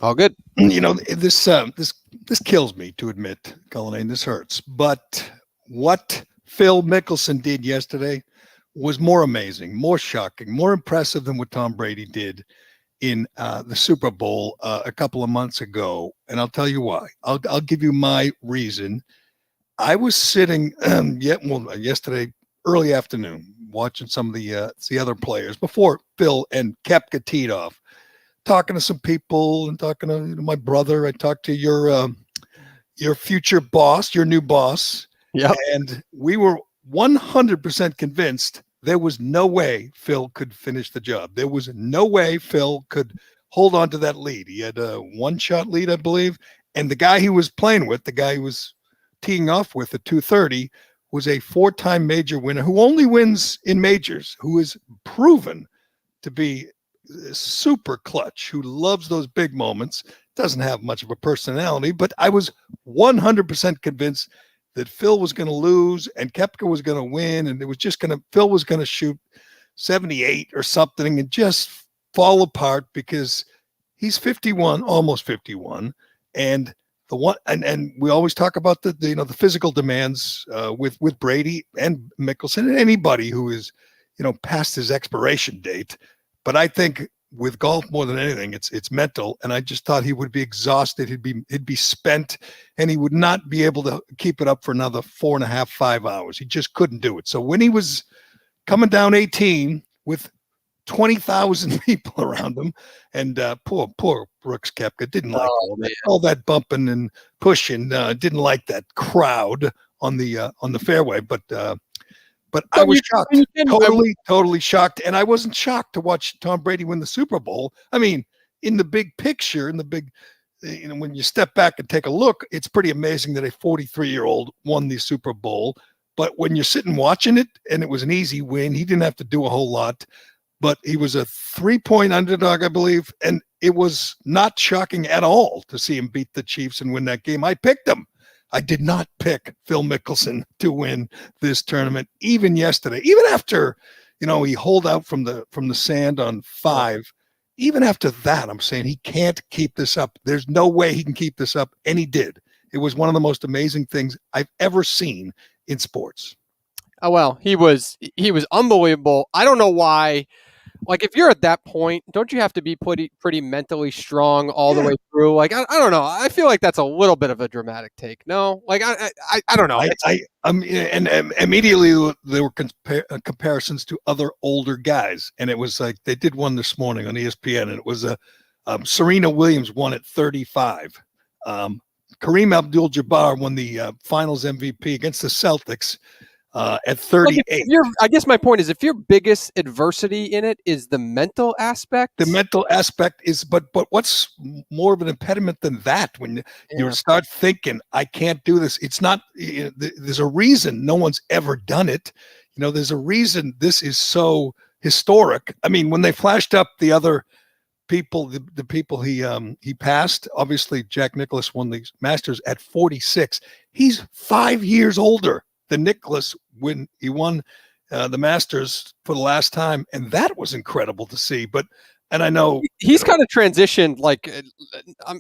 All good. This kills me to admit, Callahan. This hurts. But what Phil Mickelson did yesterday was more amazing, more shocking, more impressive than what Tom Brady did in the Super Bowl a couple of months ago. And I'll tell you why. I'll give you my reason. I was sitting yesterday early afternoon watching some of the other players before Phil and Koepka teed off, talking to some people and talking to my brother. I talked to your future boss, your new boss. Yeah. And we were 100% convinced there was no way Phil could finish the job. There was no way Phil could hold on to that lead. He had a one-shot lead, I believe. And the guy he was playing with, the guy he was teeing off with at 2:30, was a four-time major winner who only wins in majors, who is proven to be super clutch, who loves those big moments, doesn't have much of a personality. But I was 100% convinced that Phil was going to lose and Koepka was going to win, and it was just Phil was going to shoot 78 or something and just fall apart because he's 51, almost 51, and we always talk about the physical demands with Brady and Mickelson and anybody who is past his expiration date. But I think with golf more than anything, it's mental, and I just thought he would be exhausted. He'd be spent, and he would not be able to keep it up for another 4.5, 5 hours. He just couldn't do it. So when he was coming down 18 with 20,000 people around him, and poor Brooks Koepka didn't like all that bumping and pushing. Didn't like that crowd on the fairway, but I was shocked, totally shocked. And I wasn't shocked to watch Tom Brady win the Super Bowl. I mean, in the big picture, when you step back and take a look, it's pretty amazing that a 43-year-old won the Super Bowl. But when you're sitting watching it, and it was an easy win, he didn't have to do a whole lot. But he was a 3-point underdog, I believe. And it was not shocking at all to see him beat the Chiefs and win that game. I picked him. I did not pick Phil Mickelson to win this tournament, even yesterday, even after, he holed out from the sand on 5. Even after that, I'm saying he can't keep this up. There's no way he can keep this up. And he did. It was one of the most amazing things I've ever seen in sports. Oh, well, he was unbelievable. I don't know why. Like, if you're at that point, don't you have to be pretty mentally strong all the way through? Like, I don't know. I feel like that's a little bit of a dramatic take. No, like I don't know. And immediately there were comparisons to other older guys, and it was like they did one this morning on ESPN, and it was Serena Williams won at 35. Kareem Abdul-Jabbar won the Finals MVP against the Celtics. At 38. I guess my point is, if your biggest adversity in it is the mental aspect. The mental aspect is, but what's more of an impediment than that? When you start thinking, I can't do this. It's not, there's a reason no one's ever done it. There's a reason this is so historic. I mean, when they flashed up the other people, the people he passed, obviously Jack Nicklaus won the Masters at 46. He's 5 years older than Nicklaus when he won the Masters for the last time, and that was incredible to see. And I know he's kind of transitioned, like,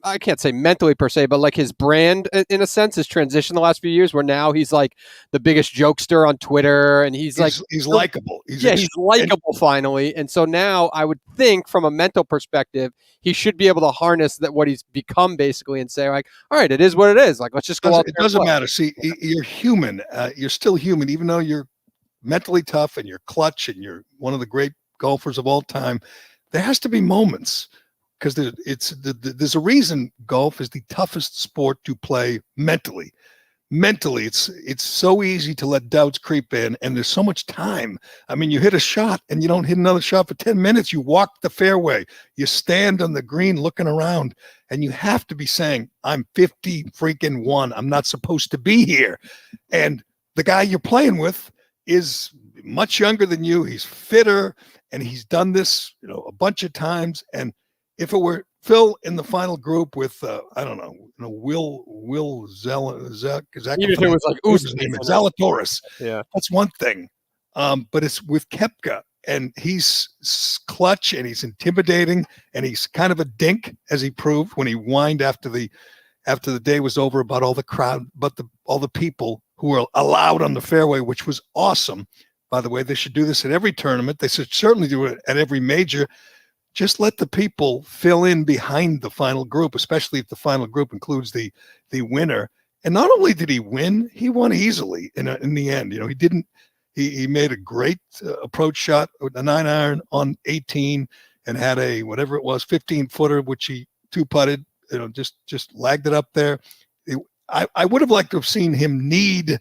I can't say mentally per se, but like his brand, in a sense, has transitioned the last few years, where now he's like the biggest jokester on Twitter, and he's likable. He's likable finally. And so now I would think, from a mental perspective, he should be able to harness that, what he's become basically, and say, like, all right, it is what it is. Like, let's just go out there. It doesn't matter. See, you're human. You're still human, even though you're mentally tough and you're clutch and you're one of the great golfers of all time. There has to be moments, because there's a reason golf is the toughest sport to play mentally. Mentally, it's so easy to let doubts creep in, and there's so much time. I mean, you hit a shot and you don't hit another shot for 10 minutes. You walk the fairway, you stand on the green looking around, and you have to be saying, I'm 50 freaking 1. I'm not supposed to be here. And the guy you're playing with is much younger than you. He's fitter. And he's done this, a bunch of times. And if it were Phil in the final group with, I don't know, Will Zalatoris, Yeah, that's one thing. But it's with Koepka, and he's clutch and he's intimidating and he's kind of a dink, as he proved when he whined after the day was over about all the crowd, but all the people who were allowed on the fairway, which was awesome. By the way, they should do this at every tournament. They should certainly do it at every major. Just let the people fill in behind the final group, especially if the final group includes the winner. And not only did he win, he won easily in the end. You know, he made a great approach shot with a 9-iron on 18 and had a, whatever it was, 15-footer, which he two-putted, you know, just lagged it up there. I would have liked to have seen him need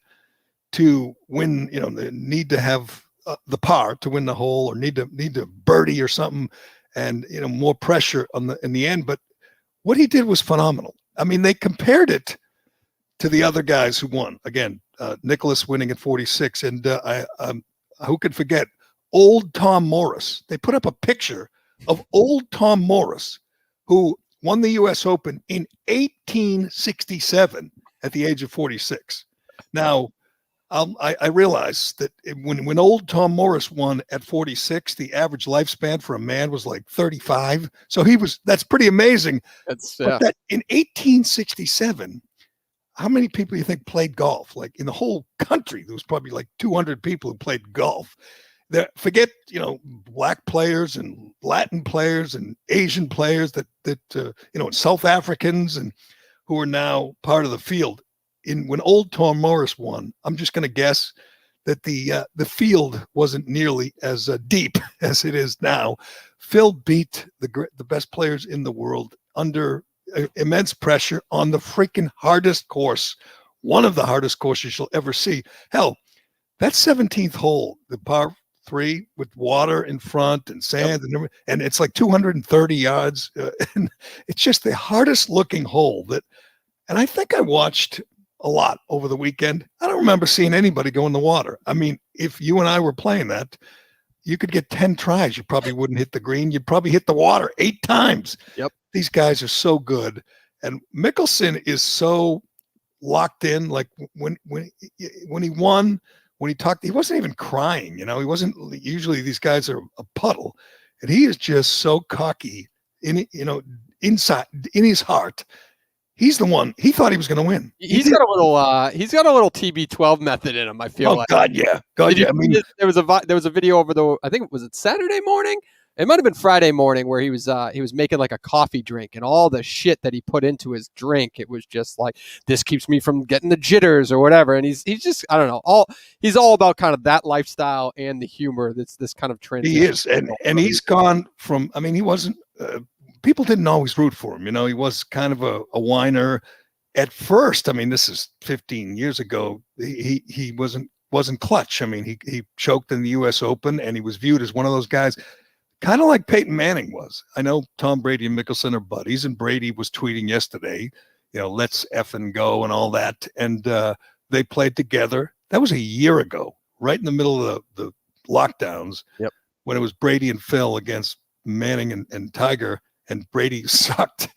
to win, you know, need to have the par to win the hole, or need to birdie or something, and, you know, more pressure in the end. But what he did was phenomenal. I mean, they compared it to the other guys who won. Again, Nicklaus winning at 46, and who could forget old Tom Morris? They put up a picture of old Tom Morris, who won the U.S. Open in 1867 at the age of 46. Now, I realize that when old Tom Morris won at 46, the average lifespan for a man was like 35. So that's pretty amazing. But that in 1867, how many people do you think played golf? Like in the whole country, there was probably like 200 people who played golf. Forget, you know, black players and Latin players and Asian players that you know, South Africans, and who are now part of the field. When old Tom Morris won, I'm just going to guess that the field wasn't nearly as deep as it is now. Phil beat the best players in the world under immense pressure on the freaking hardest course, one of the hardest courses you'll ever see. Hell, that 17th hole, the par 3 with water in front and sand, and it's like 230 yards. And it's just the hardest looking hole and I think I watched a lot over the weekend. I don't remember seeing anybody go in the water. I mean, if you and I were playing that, you could get 10 tries. You probably wouldn't hit the green. You'd probably hit the water 8 times. Yep. These guys are so good. And Mickelson is so locked in. Like when he won, when he talked, he wasn't even crying. You know, he wasn't. Usually these guys are a puddle, and he is just so cocky inside in his heart. He's the one. He thought he was going to win. He's got a little TB12 method in him, I feel like. God, yeah. I mean, there was a video over I think it was Saturday morning. It might have been Friday morning, where he was making like a coffee drink, and all the shit that he put into his drink, it was just like, this keeps me from getting the jitters or whatever. And he's just, I don't know, he's all about kind of that lifestyle and the humor. That's this kind of transition. He is, and he's gone from. I mean, he wasn't. People didn't always root for him. You know, he was kind of a whiner at first. I mean, this is 15 years ago. He wasn't clutch. I mean, he choked in the U.S. Open, and he was viewed as one of those guys, kind of like Peyton Manning was. I know Tom Brady and Mickelson are buddies, and Brady was tweeting yesterday, you know, let's effing go and all that. And they played together. That was a year ago, right in the middle of the lockdowns. Yep. When it was Brady and Phil against Manning and Tiger. And Brady sucked.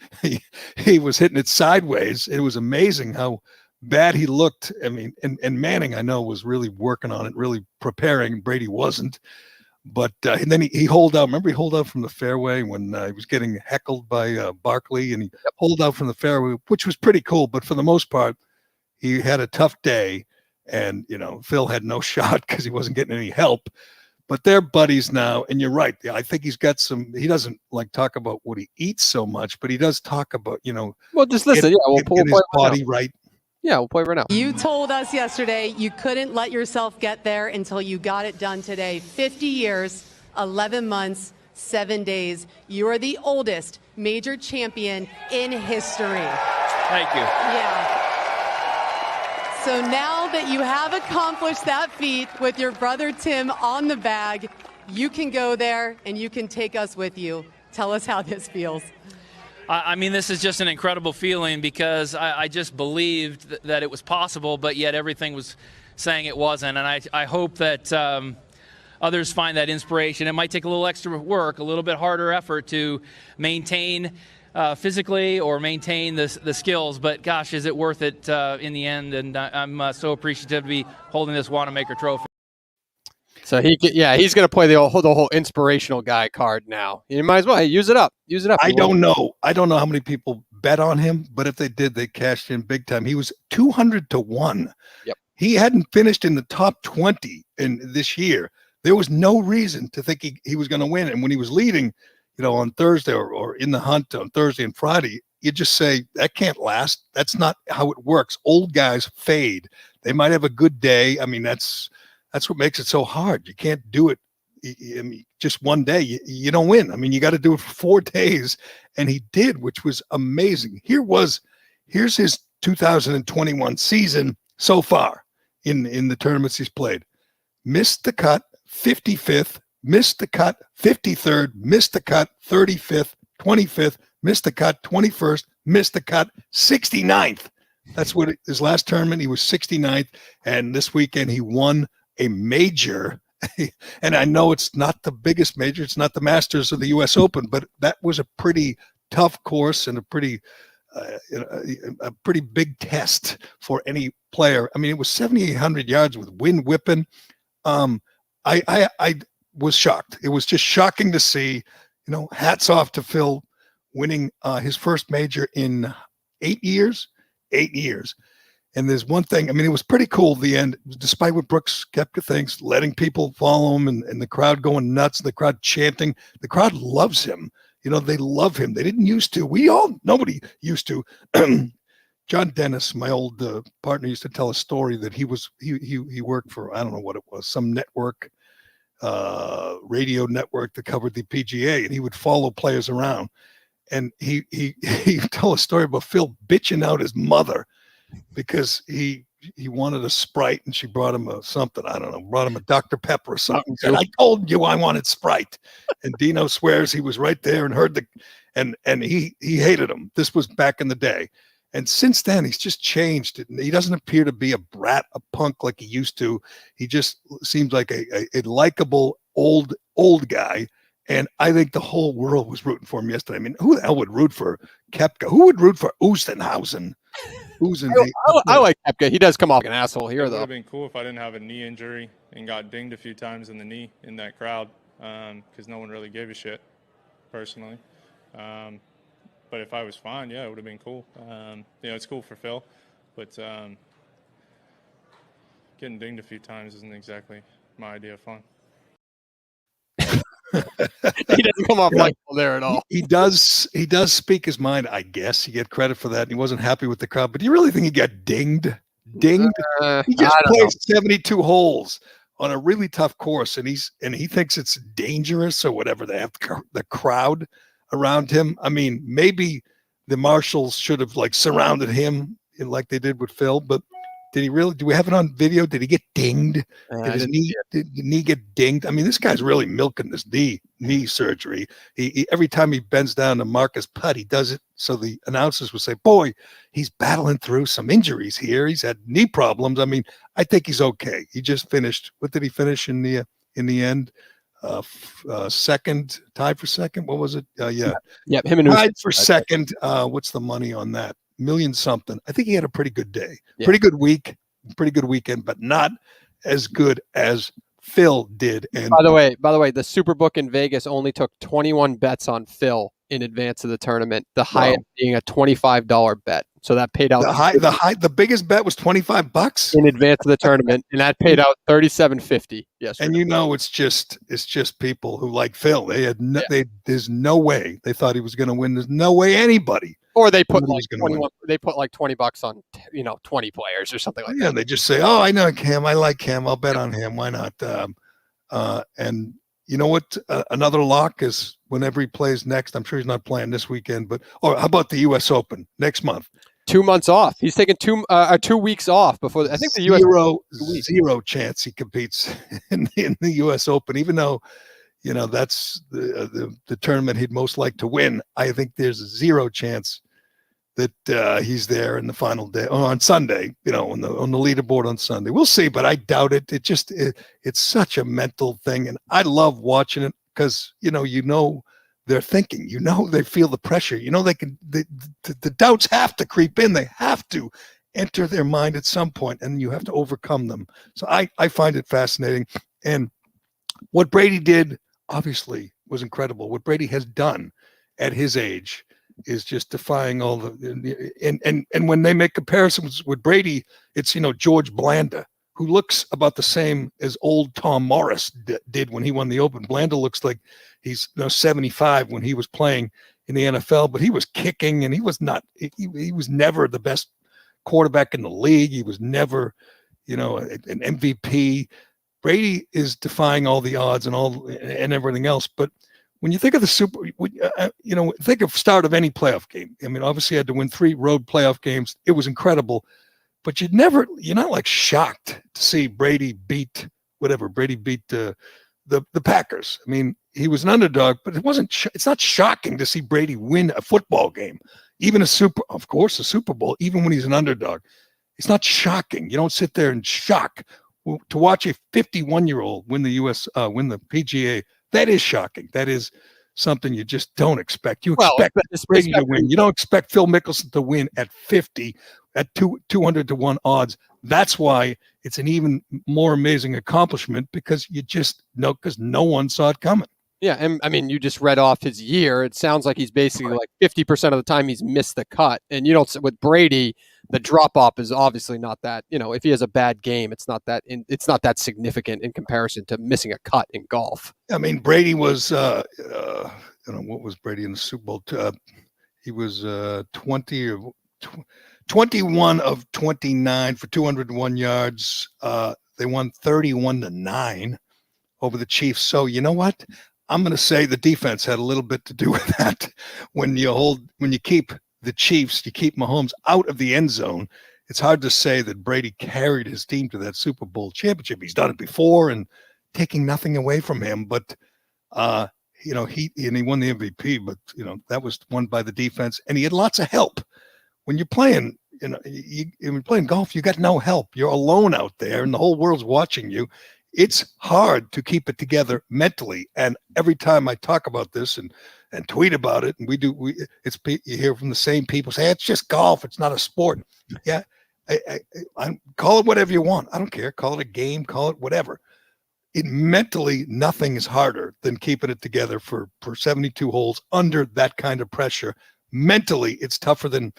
He was hitting it sideways. It was amazing how bad he looked. I mean, and Manning, I know, was really working on it, really preparing. Brady wasn't. But and then he holed out. Remember, he holed out from the fairway when he was getting heckled by Barkley, and he holed out from the fairway, which was pretty cool. But for the most part, he had a tough day. And, you know, Phil had no shot because he wasn't getting any help. But they're buddies now, and you're right. I think he's got some. He doesn't like talk about what he eats so much, but he does talk about, you know. Well, just listen. We'll get his body right. Yeah, we'll play right now. You told us yesterday you couldn't let yourself get there until you got it done today. 50 years, 11 months, 7 days. You are the oldest major champion in history. Thank you. Yeah. So now that you have accomplished that feat with your brother Tim on the bag, you can go there and you can take us with you. Tell us how this feels. I mean, this is just an incredible feeling, because I just believed that it was possible, but yet everything was saying it wasn't. And I hope that others find that inspiration. It might take a little extra work, a little bit harder effort to maintain physically or maintain the skills, but gosh, is it worth it in the end? And I'm so appreciative to be holding this Wanamaker trophy. So he's going to play the whole inspirational guy card now. You might as well use it up. Use it up. I don't know how many people bet on him, but if they did, they cashed in big time. He was 200-1. Yep. He hadn't finished in the top 20 in this year. There was no reason to think he was going to win. And when he was leading, on Thursday or in the hunt on Thursday and Friday, you just say that can't last. That's not how it works. Old guys fade. They might have a good day. I mean, that's what makes it so hard. You can't do it. I mean, just one day, you don't win. I mean, you got to do it for 4 days, and he did, which was amazing. Here's his 2021 season so far in the tournaments he's played. Missed the cut, 55th. Missed the cut, 53rd. Missed the cut, 35th. 25th. Missed the cut, 21st. Missed the cut, 69th. That's what his last tournament, he was 69th, and this weekend he won a major. And I know it's not the biggest major, it's not the Masters of the U.S. Open, but that was a pretty tough course and a pretty big test for any player. I mean, it was 7,800 yards with wind whipping. I was shocked. It was just shocking to see. Hats off to Phil winning his first major in 8 years. 8 years. And there's one thing, I mean, it was pretty cool at the end, despite what Brooks Koepka thinks, letting people follow him and the crowd going nuts, the crowd chanting. The crowd loves him. They love him. They didn't used to. Nobody used to. John Dennis, my old partner, used to tell a story that he worked for, I don't know what it was, some network, radio network that covered the PGA, and he would follow players around. And he told a story about Phil bitching out his mother because he wanted a Sprite and she brought him brought him a Dr. Pepper or something. Said, I told you I wanted Sprite. And Dino swears he was right there and heard and he hated him. This was back in the day. And since then, he's just changed. He doesn't appear to be a brat, a punk like he used to. He just seems like a likable old guy. And I think the whole world was rooting for him yesterday. I mean, who the hell would root for Koepka? Who would root for Oostenhausen? I like Koepka. He does come off like an asshole here, though. It would have been cool if I didn't have a knee injury and got dinged a few times in the knee in that crowd because no one really gave a shit, personally. But if I was fine, yeah, it would have been cool. It's cool for Phil, but getting dinged a few times isn't exactly my idea of fun. He doesn't come off like there at all. He does speak his mind, I guess. You get credit for that. And he wasn't happy with the crowd. But do you really think he got dinged? He just played 72 holes on a really tough course, and he thinks it's dangerous or whatever. They have the crowd around him. I mean, maybe the marshals should have surrounded him like they did with Phil, but did he really? Do we have it on video? Did he get dinged? Did his knee get dinged? I mean, this guy's really milking this knee surgery. He every time he bends down to mark his putt, he does it so the announcers will say, "Boy, he's battling through some injuries here. He's had knee problems." I mean, I think he's okay. He just finished. What did he finish in the end? Second, tied for second. What was it? Him and tied for second. What's the money on that? Million something. I think he had a pretty good day, pretty good week, pretty good weekend, but not as good as Phil did. And by the way, the Superbook in Vegas only took 21 bets on Phil in advance of the tournament. The highest being a $25 bet. So that paid out. The biggest bet was $25 in advance of the tournament, and that paid out $37.50. Yes, and it's just people who like Phil. They had there's no way they thought he was going to win. There's no way anybody. Or they put They put $20 on 20 players or something like that. Yeah, they just say, "Oh, I know Cam. I like Cam. I'll bet on him. Why not?" And you know what? Another lock is whenever he plays next. I'm sure he's not playing this weekend, how about the U.S. Open next month? 2 months off. He's taking 2 weeks off before. I think the U.S. zero chance he competes in the U.S. Open, even though that's the tournament he'd most like to win. I think there's a zero chance that he's there in the final day on Sunday. On the leaderboard on Sunday. We'll see, but I doubt it. It's such a mental thing, and I love watching it because they're thinking, they feel the pressure, the doubts have to creep in. They have to enter their mind at some point, and you have to overcome them. So I find it fascinating. And What Brady did, obviously, was incredible. What Brady has done at his age is just defying all the and when they make comparisons with Brady, it's George Blanda, who looks about the same as old Tom Morris did when he won the Open. Blanda looks like he's 75 when he was playing in the NFL, but he was kicking and he was never the best quarterback in the league. He was never, an MVP. Brady is defying all the odds and everything else. But when you think of the think of start of any playoff game. I mean, obviously, you had to win 3 road playoff games. It was incredible, but you're not like shocked to see Brady beat the Packers. I mean, he was an underdog, but it's not shocking to see Brady win a football game, even a Super Bowl, even when he's an underdog. It's not shocking. You don't sit there and shock. To watch a 51-year-old win the PGA, that is shocking. That is something you just don't expect. You expect Brady to win. You don't expect Phil Mickelson to win at 50 at 200 to 1 odds. That's why it's an even more amazing accomplishment, because you just know, because no one saw it coming. Yeah, and I mean, you just read off his year. It sounds like he's basically like 50% of the time he's missed the cut. And with Brady, the drop off is obviously not that. If he has a bad game, it's not that significant in comparison to missing a cut in golf. I mean, Brady was what was Brady in the Super Bowl? He was 21 of 29 for 201 yards. They won 31-9 over the Chiefs. So you know what? I'm going to say the defense had a little bit to do with that. When you keep the Chiefs, you keep Mahomes out of the end zone. It's hard to say that Brady carried his team to that Super Bowl championship. He's done it before, and taking nothing away from him. But he won the MVP. But that was won by the defense, and he had lots of help. When you're playing, when you're playing golf, you got no help. You're alone out there, and the whole world's watching you. It's hard to keep it together mentally. And every time I talk about this and tweet about it, and you hear from the same people say, it's just golf. It's not a sport. Yeah. I call it whatever you want. I don't care. Call it a game, call it whatever. Mentally, nothing is harder than keeping it together for 72 holes under that kind of pressure. Mentally, it's tougher than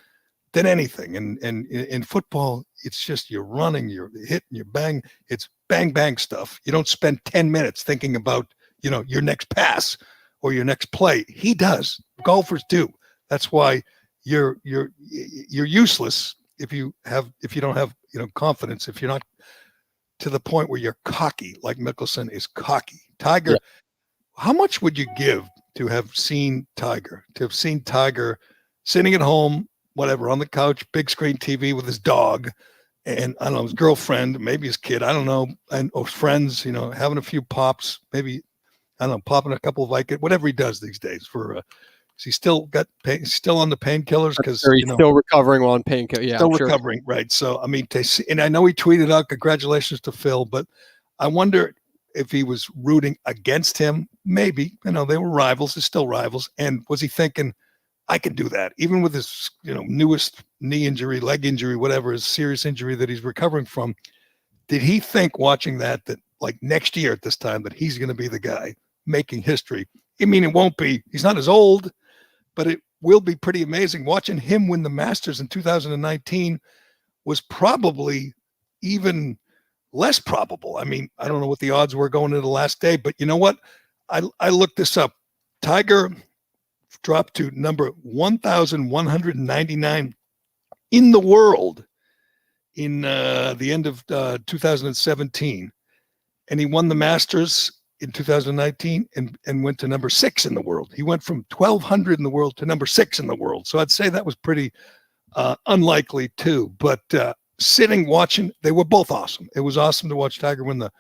anything. And in football, it's just you're running, you're hitting, you're bang. It's bang, bang stuff. You don't spend 10 minutes thinking about, your next pass or your next play. He does. Golfers do. That's why you're useless if you don't have, confidence, if you're not to the point where you're cocky, like Mickelson is cocky. Tiger, How much would you give to have seen Tiger, sitting at home, whatever, on the couch, big screen TV with his dog, and I don't know, his girlfriend, maybe his kid, I don't know, or friends, having a few pops, maybe, I don't know, popping a couple of Vicodin, whatever he does these days he's still on the painkillers because he's still recovering on painkillers. Yeah, still recovering, right? So I mean, and I know he tweeted out congratulations to Phil, but I wonder if he was rooting against him. Maybe, they were rivals, they're still rivals, and was he thinking, I can do that, even with his newest knee injury, leg injury, whatever, his serious injury that he's recovering from? Did he think, watching that like next year at this time, that he's going to be the guy making history? I mean, it won't be. He's not as old, but it will be pretty amazing. Watching him win the Masters in 2019 was probably even less probable. I mean, I don't know what the odds were going into the last day, but you know what? I looked this up. Tiger dropped to number 1,199 in the world in the end of 2017. And he won the Masters in 2019 and went to number 6 in the world. He went from 1,200 in the world to number 6 in the world. So I'd say that was pretty unlikely too. But sitting, watching, they were both awesome. It was awesome to watch Tiger win the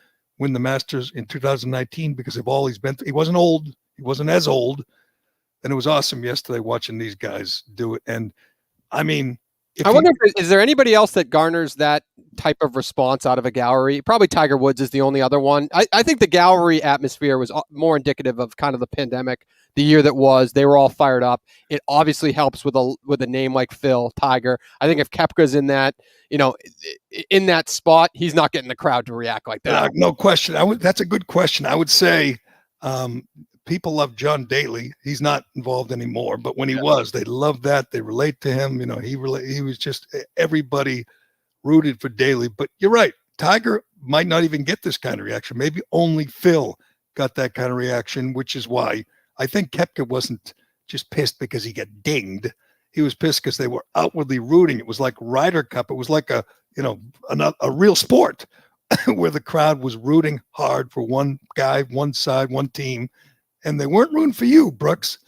Masters in 2019 because of all he's been through. He wasn't old. He wasn't as old. And it was awesome yesterday watching these guys do it. And I mean, I wonder if is there anybody else that garners that type of response out of a gallery? Probably Tiger Woods is the only other one. I think the gallery atmosphere was more indicative of kind of the pandemic, the year that was. They were all fired up. It obviously helps with a name like Phil, Tiger. I think if Koepka's in that, in that spot, he's not getting the crowd to react like that. No question. That's a good question. I would say people love John Daly. He's not involved anymore, but when he was, they loved that. They relate to him. He was just, everybody rooted for Daly. But you're right. Tiger might not even get this kind of reaction. Maybe only Phil got that kind of reaction, which is why I think Koepka wasn't just pissed because he got dinged. He was pissed because they were outwardly rooting. It was like Ryder Cup. It was like a real sport where the crowd was rooting hard for one guy, one side, one team. And they weren't rooting for you, Brooks.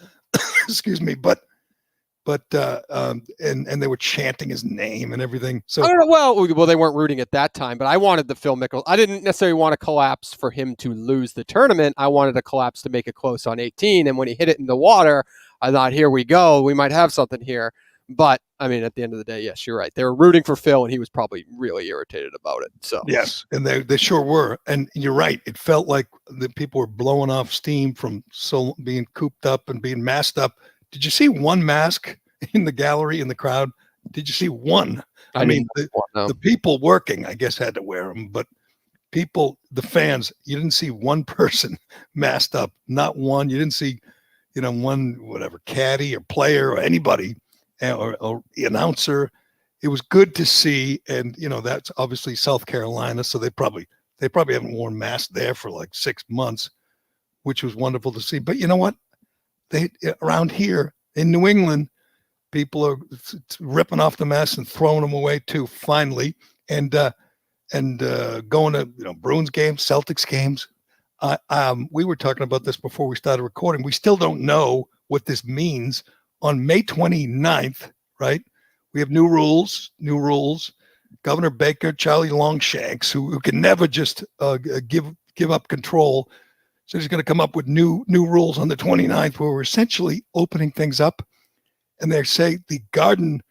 Excuse me, but they were chanting his name and everything. So I don't know. Well, they weren't rooting at that time, but I wanted the Phil Mickelson. I didn't necessarily want to collapse for him to lose the tournament. I wanted to collapse to make it close on 18. And when he hit it in the water, I thought, here we go. We might have something here. But I mean, at the end of the day, yes, you're right. They were rooting for Phil, and he was probably really irritated about it. So yes, and they sure were. And you're right. It felt like the people were blowing off steam from being cooped up and being masked up. Did you see one mask in the gallery in the crowd? Did you see one? I mean, the people working, I guess, had to wear them, but the fans, you didn't see one person masked up. Not one. You didn't see, one whatever caddy or player or anybody. Or announcer. It was good to see, and that's obviously South Carolina, so they probably haven't worn masks there for like 6 months, which was wonderful to see. But you know what? They around here in New England, people are ripping off the masks and throwing them away too. Finally, and going to Bruins games, Celtics games. We were talking about this before we started recording. We still don't know what this means. On May 29th, right, we have new rules. Governor Baker, Charlie Longshanks, who can never just give up control. So he's going to come up with new rules on the 29th where we're essentially opening things up. And they say the Garden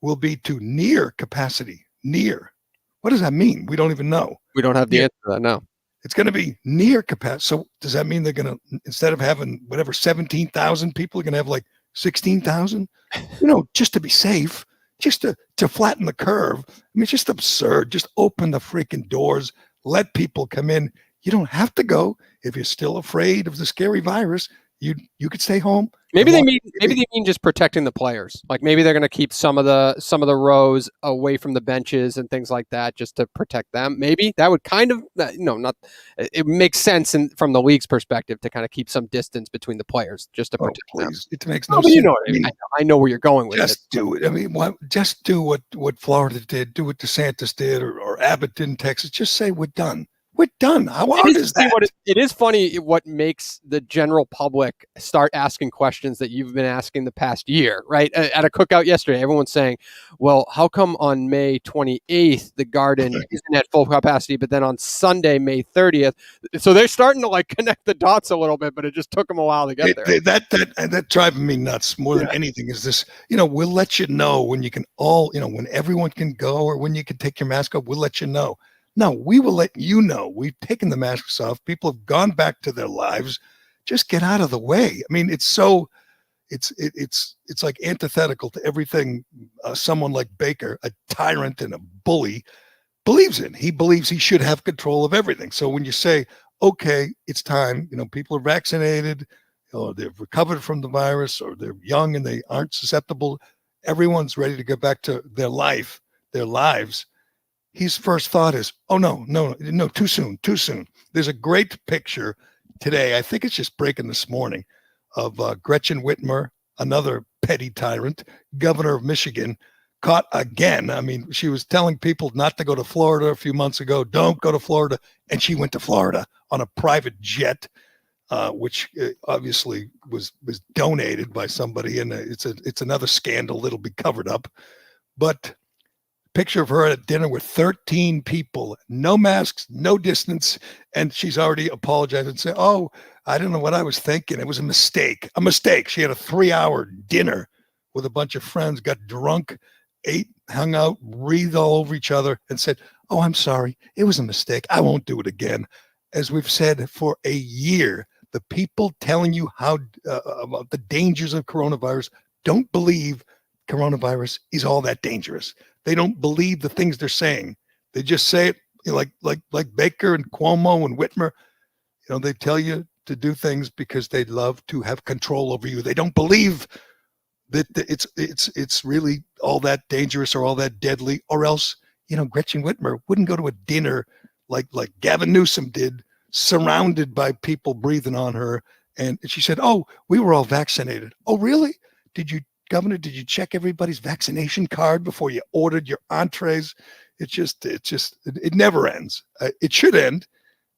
will be to near capacity. Near. What does that mean? We don't even know. We don't have the answer to that now. It's going to be near capacity. So does that mean they're going to, instead of having 17,000 people, are going to have like 16,000, just to be safe, just to flatten the curve. I mean, it's just absurd. Just open the freaking doors, let people come in. You don't have to go. If you're still afraid of the scary virus, you could stay home. Maybe they mean just protecting the players. Like maybe they're going to keep some of the rows away from the benches and things like that, just to protect them. Maybe that would kind of it makes sense from the league's perspective to kind of keep some distance between the players, just to protect them. It makes no sense. You know what I mean. I know where you're going with it. Just do it. I mean, just do what Florida did. Do what DeSantis did, or Abbott did in Texas. Just say we're done. We're done. How hard is that? It is funny what makes the general public start asking questions that you've been asking the past year, right? At a cookout yesterday, everyone's saying, well, how come on May 28th, the Garden isn't at full capacity, but then on Sunday, May 30th? So they're starting to connect the dots a little bit, but it just took them a while to get there. That driving me nuts more than anything is this, we'll let you know when you can when everyone can go or when you can take your mask off, we'll let you know. No, we will let you know. We've taken the masks off. People have gone back to their lives. Just get out of the way. I mean, it's like antithetical to everything someone like Baker, a tyrant and a bully, believes in. He believes he should have control of everything. So when you say, okay, it's time, people are vaccinated, or they've recovered from the virus, or they're young and they aren't susceptible, everyone's ready to get back to their lives. His first thought is, oh, no, too soon. There's a great picture today, I think it's just breaking this morning, of Gretchen Whitmer, another petty tyrant, governor of Michigan, caught again. I mean, she was telling people not to go to Florida a few months ago. Don't go to Florida. And she went to Florida on a private jet, which obviously was donated by somebody. And it's another scandal that'll be covered up. But picture of her at dinner with 13 people, no masks, no distance. And she's already apologized and said, oh, I don't know what I was thinking. It was a mistake. She had a 3-hour dinner with a bunch of friends, got drunk, ate, hung out, breathed all over each other, and said, "Oh, I'm sorry. It was a mistake. I won't do it again." As we've said for a year, the people telling you how about the dangers of coronavirus don't believe coronavirus is all that dangerous. They don't believe the things they're saying. They just say it, like Baker and Cuomo and Whitmer. They tell you to do things because they love to have control over you. They don't believe that it's really all that dangerous or all that deadly, or else Gretchen Whitmer wouldn't go to a dinner like Gavin Newsom did, surrounded by people breathing on her. And she said, "Oh, we were all vaccinated." "Oh, really? Governor, did you check everybody's vaccination card before you ordered your entrees?" It never ends. It should end.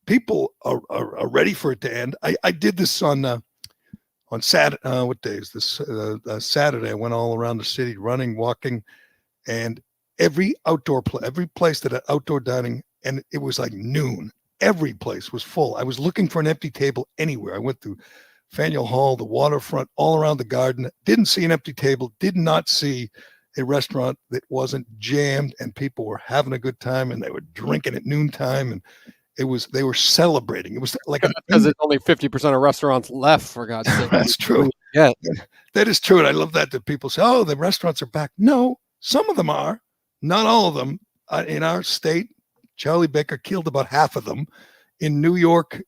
People are ready for it to end. I did this on Saturday. What day is this? Saturday. I went all around the city, running, walking, and every place that had outdoor dining, and it was like noon. Every place was full. I was looking for an empty table anywhere. I went through Faneuil Hall, the waterfront, all around the garden. Didn't see an empty table. Did not see a restaurant that wasn't jammed, and people were having a good time, and they were drinking at noontime, and they were celebrating. It was like because there's only 50% of restaurants left, for God's sake. That's true. Yeah, that is true. And I love that people say, "Oh, the restaurants are back." No, some of them are, not all of them. In our state, Charlie Baker killed about half of them. In New York,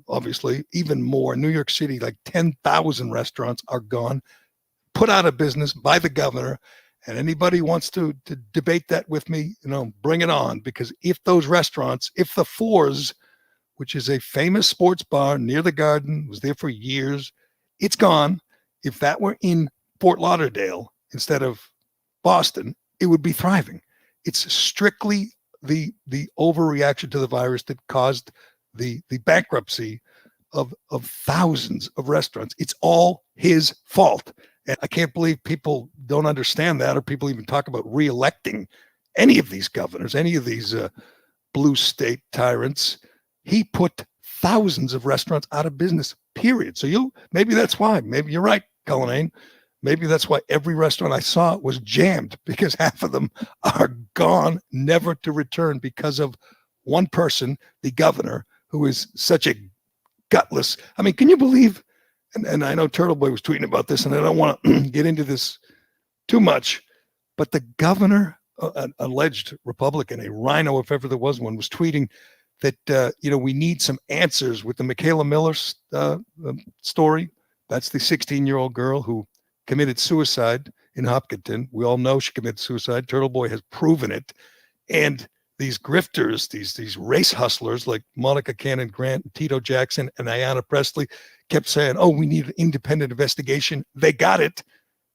obviously even more. New York City, like 10,000 restaurants are gone, put out of business by the governor. And anybody wants to debate that with me, bring it on. Because if those restaurants, if the Fours, which is a famous sports bar near the Garden, was there for years, it's gone. If that were in Fort Lauderdale instead of Boston, it would be thriving. It's strictly the overreaction to the virus that caused the bankruptcy of thousands of restaurants. It's all his fault. And I can't believe people don't understand that, or people even talk about re-electing any of these governors, any of these blue state tyrants. He put thousands of restaurants out of business, period. So maybe that's why. Maybe you're right, Callahan. Maybe that's why every restaurant I saw was jammed, because half of them are gone, never to return, because of one person, the governor, who is such a gutless. I mean, can you believe? And I know Turtle Boy was tweeting about this, and I don't want to get into this too much, but the governor, an alleged Republican, a rhino, if ever there was one, was tweeting that, we need some answers with the Michaela Miller story. That's the 16-year-old girl who committed suicide in Hopkinton. We all know she committed suicide. Turtle Boy has proven it. And these grifters, these race hustlers like Monica Cannon Grant, Tito Jackson, and Ayanna Pressley kept saying, "Oh, we need an independent investigation." They got it.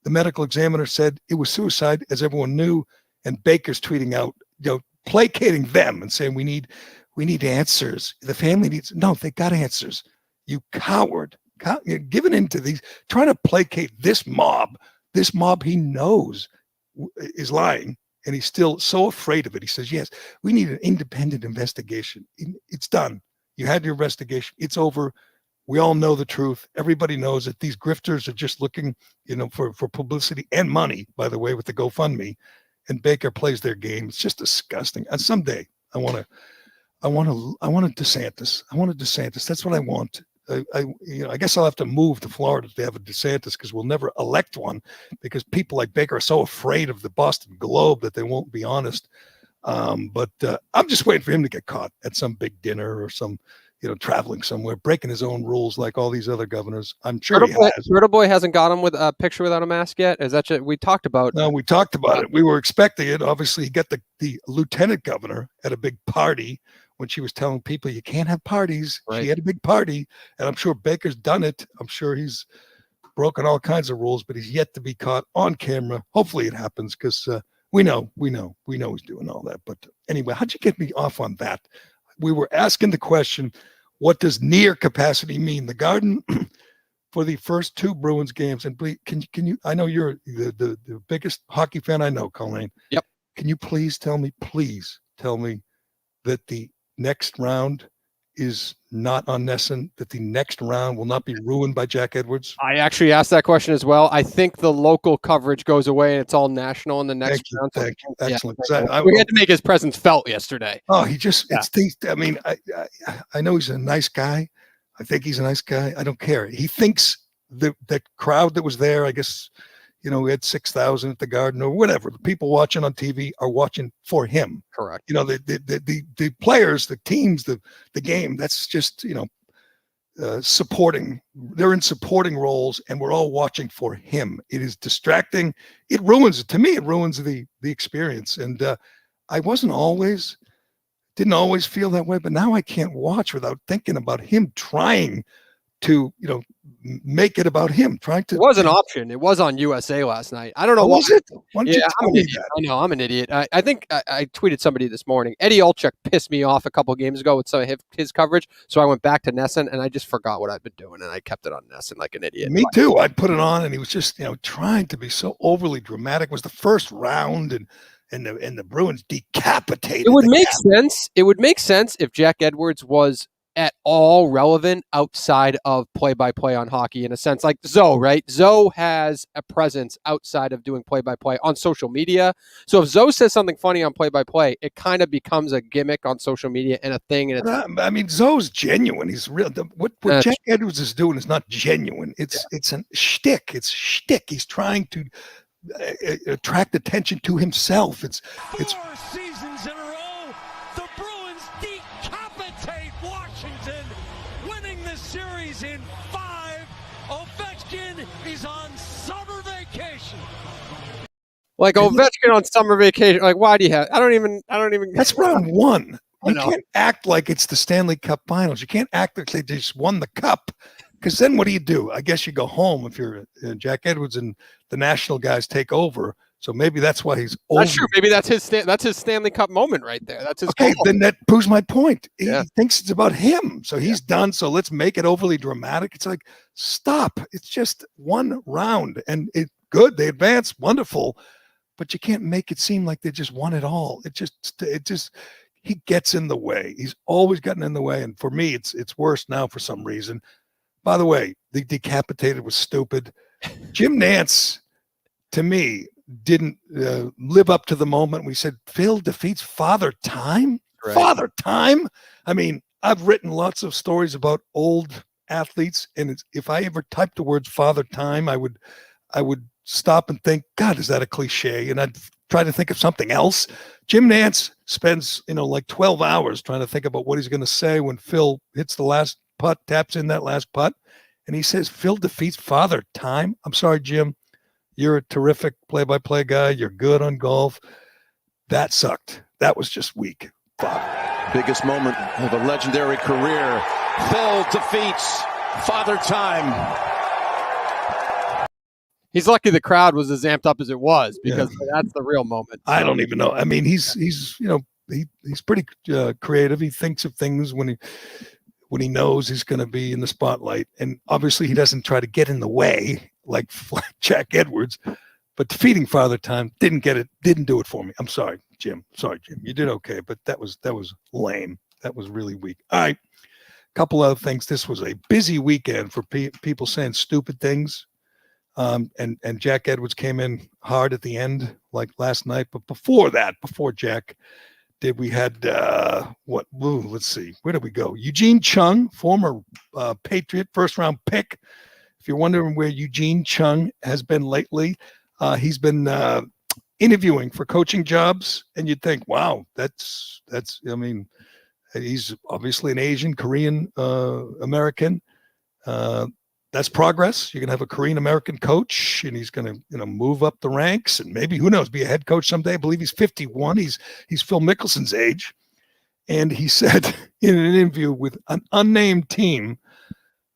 The medical examiner said it was suicide, as everyone knew. And Baker's tweeting out, placating them and saying, we need answers. The family needs. No, they got answers. You coward. You're giving into these, trying to placate this mob he knows is lying. And he's still so afraid of it. He says, "Yes, we need an independent investigation." It's done. You had your investigation. It's over. We all know the truth. Everybody knows that these grifters are just looking, for publicity and money, by the way, with the GoFundMe. And Baker plays their game. It's just disgusting. And someday I want a DeSantis. I want a DeSantis. That's what I want. I guess I'll have to move to Florida to have a DeSantis, because we'll never elect one, because people like Baker are so afraid of the Boston Globe that they won't be honest. But I'm just waiting for him to get caught at some big dinner or some, traveling somewhere, breaking his own rules like all these other governors. I'm sure he has. Turtle Boy hasn't got him with a picture without a mask yet. Is that just, we talked about? No, we talked about it. We were expecting it. Obviously, he got the lieutenant governor at a big party when she was telling people you can't have parties. Right. She had a big party, and I'm sure Baker's done it. I'm sure he's broken all kinds of rules, but he's yet to be caught on camera. Hopefully it happens, because we know he's doing all that. But anyway, how'd you get me off on that? We were asking the question, what does near capacity mean? The Garden for the first two Bruins games. And can you, I know you're the biggest hockey fan I know, Colleen. Yep. Can you please tell me that the next round is not on NESN, that the next round will not be ruined by Jack Edwards? I actually asked that question as well. I think the local coverage goes away and it's all national in the next round. Thank you. Excellent. We had to make his presence felt yesterday. Oh, I know he's a nice guy. I think he's a nice guy. I don't care. He thinks that crowd that was there, I guess, we had 6,000 at the Garden or whatever. The people watching on TV are watching for him. Correct. The players, the teams, the game, that's just, supporting. They're in supporting roles and we're all watching for him. It is distracting. It ruins it. To me, it ruins the experience. And I didn't always feel that way, but now I can't watch without thinking about him trying to, make it about him. It was an option. It was on USA last night. I don't know. Was it? Why did you I'm tell an me idiot. that? I know I'm an idiot. I think I tweeted somebody this morning. Eddie Olczyk pissed me off a couple of games ago with some of his coverage, so I went back to NESN and I just forgot what I've been doing and I kept it on NESN like an idiot. Me too. I put it on and he was just trying to be so overly dramatic. It was the first round and the Bruins decapitated. It would make sense. It would make sense if Jack Edwards was at all relevant outside of play-by-play on hockey, in a sense, like Zoe, right? Zoe has a presence outside of doing play-by-play on social media. So if Zoe says something funny on play-by-play, it kind of becomes a gimmick on social media and a thing. And Zoe's genuine. He's real. What Jack Edwards is doing is not genuine. It's a shtick. It's shtick. He's trying to attract attention to himself. It's 4 seasons in a row, the Bruins decapitate Washington, winning the series in 5. Ovechkin is on summer vacation. Like Ovechkin on summer vacation. Like, why do you have? I don't even. That's round 1. You can't act like it's the Stanley Cup Finals. You can't act like they just won the cup. Because then what do? I guess you go home if you're Jack Edwards and the national guys take over. So maybe that's why he's over. That's true. Maybe that's his Stanley Cup moment right there. That's his. Okay, then that proves my point. He thinks it's about him. So he's done. So let's make it overly dramatic. It's like, stop. It's just one round. And it's good. They advance. Wonderful. But you can't make it seem like they just won it all. It just he gets in the way. He's always gotten in the way. And for me, it's worse now for some reason. By the way, the decapitated was stupid. Jim Nantz, to me, didn't live up to the moment. We said, Phil defeats Father Time? Right. Father Time? I mean, I've written lots of stories about old athletes, and if I ever typed the words Father Time, I would stop and think, God, is that a cliche? And I'd try to think of something else. Jim Nantz spends, like 12 hours trying to think about what he's going to say when Phil hits the last putt, taps in that last putt, and he says, Phil defeats Father Time. I'm sorry, Jim. You're a terrific play-by-play guy. You're good on golf. That sucked. That was just weak. Biggest moment of a legendary career. Phil defeats Father Time. He's lucky the crowd was as amped up as it was, because that's the real moment. I don't even know. I mean, he's pretty creative. He thinks of things when he knows he's going to be in the spotlight. And obviously he doesn't try to get in the way like Jack Edwards, but defeating Father Time didn't do it for me. I'm sorry, Jim. You did okay, but that was lame. That was really weak. All right. Couple other things. This was a busy weekend for people saying stupid things. And Jack Edwards came in hard at the end, like last night. But before Jack we had let's see, where did we go? Eugene Chung, former Patriot first round pick. If you're wondering where Eugene Chung has been lately, he's been interviewing for coaching jobs, and you'd think, wow, that's I mean, he's obviously an Asian, Korean American. That's progress. You're going to have a Korean American coach, and he's going to, move up the ranks, and maybe, who knows, be a head coach someday. I believe he's 51. He's Phil Mickelson's age. And he said in an interview with an unnamed team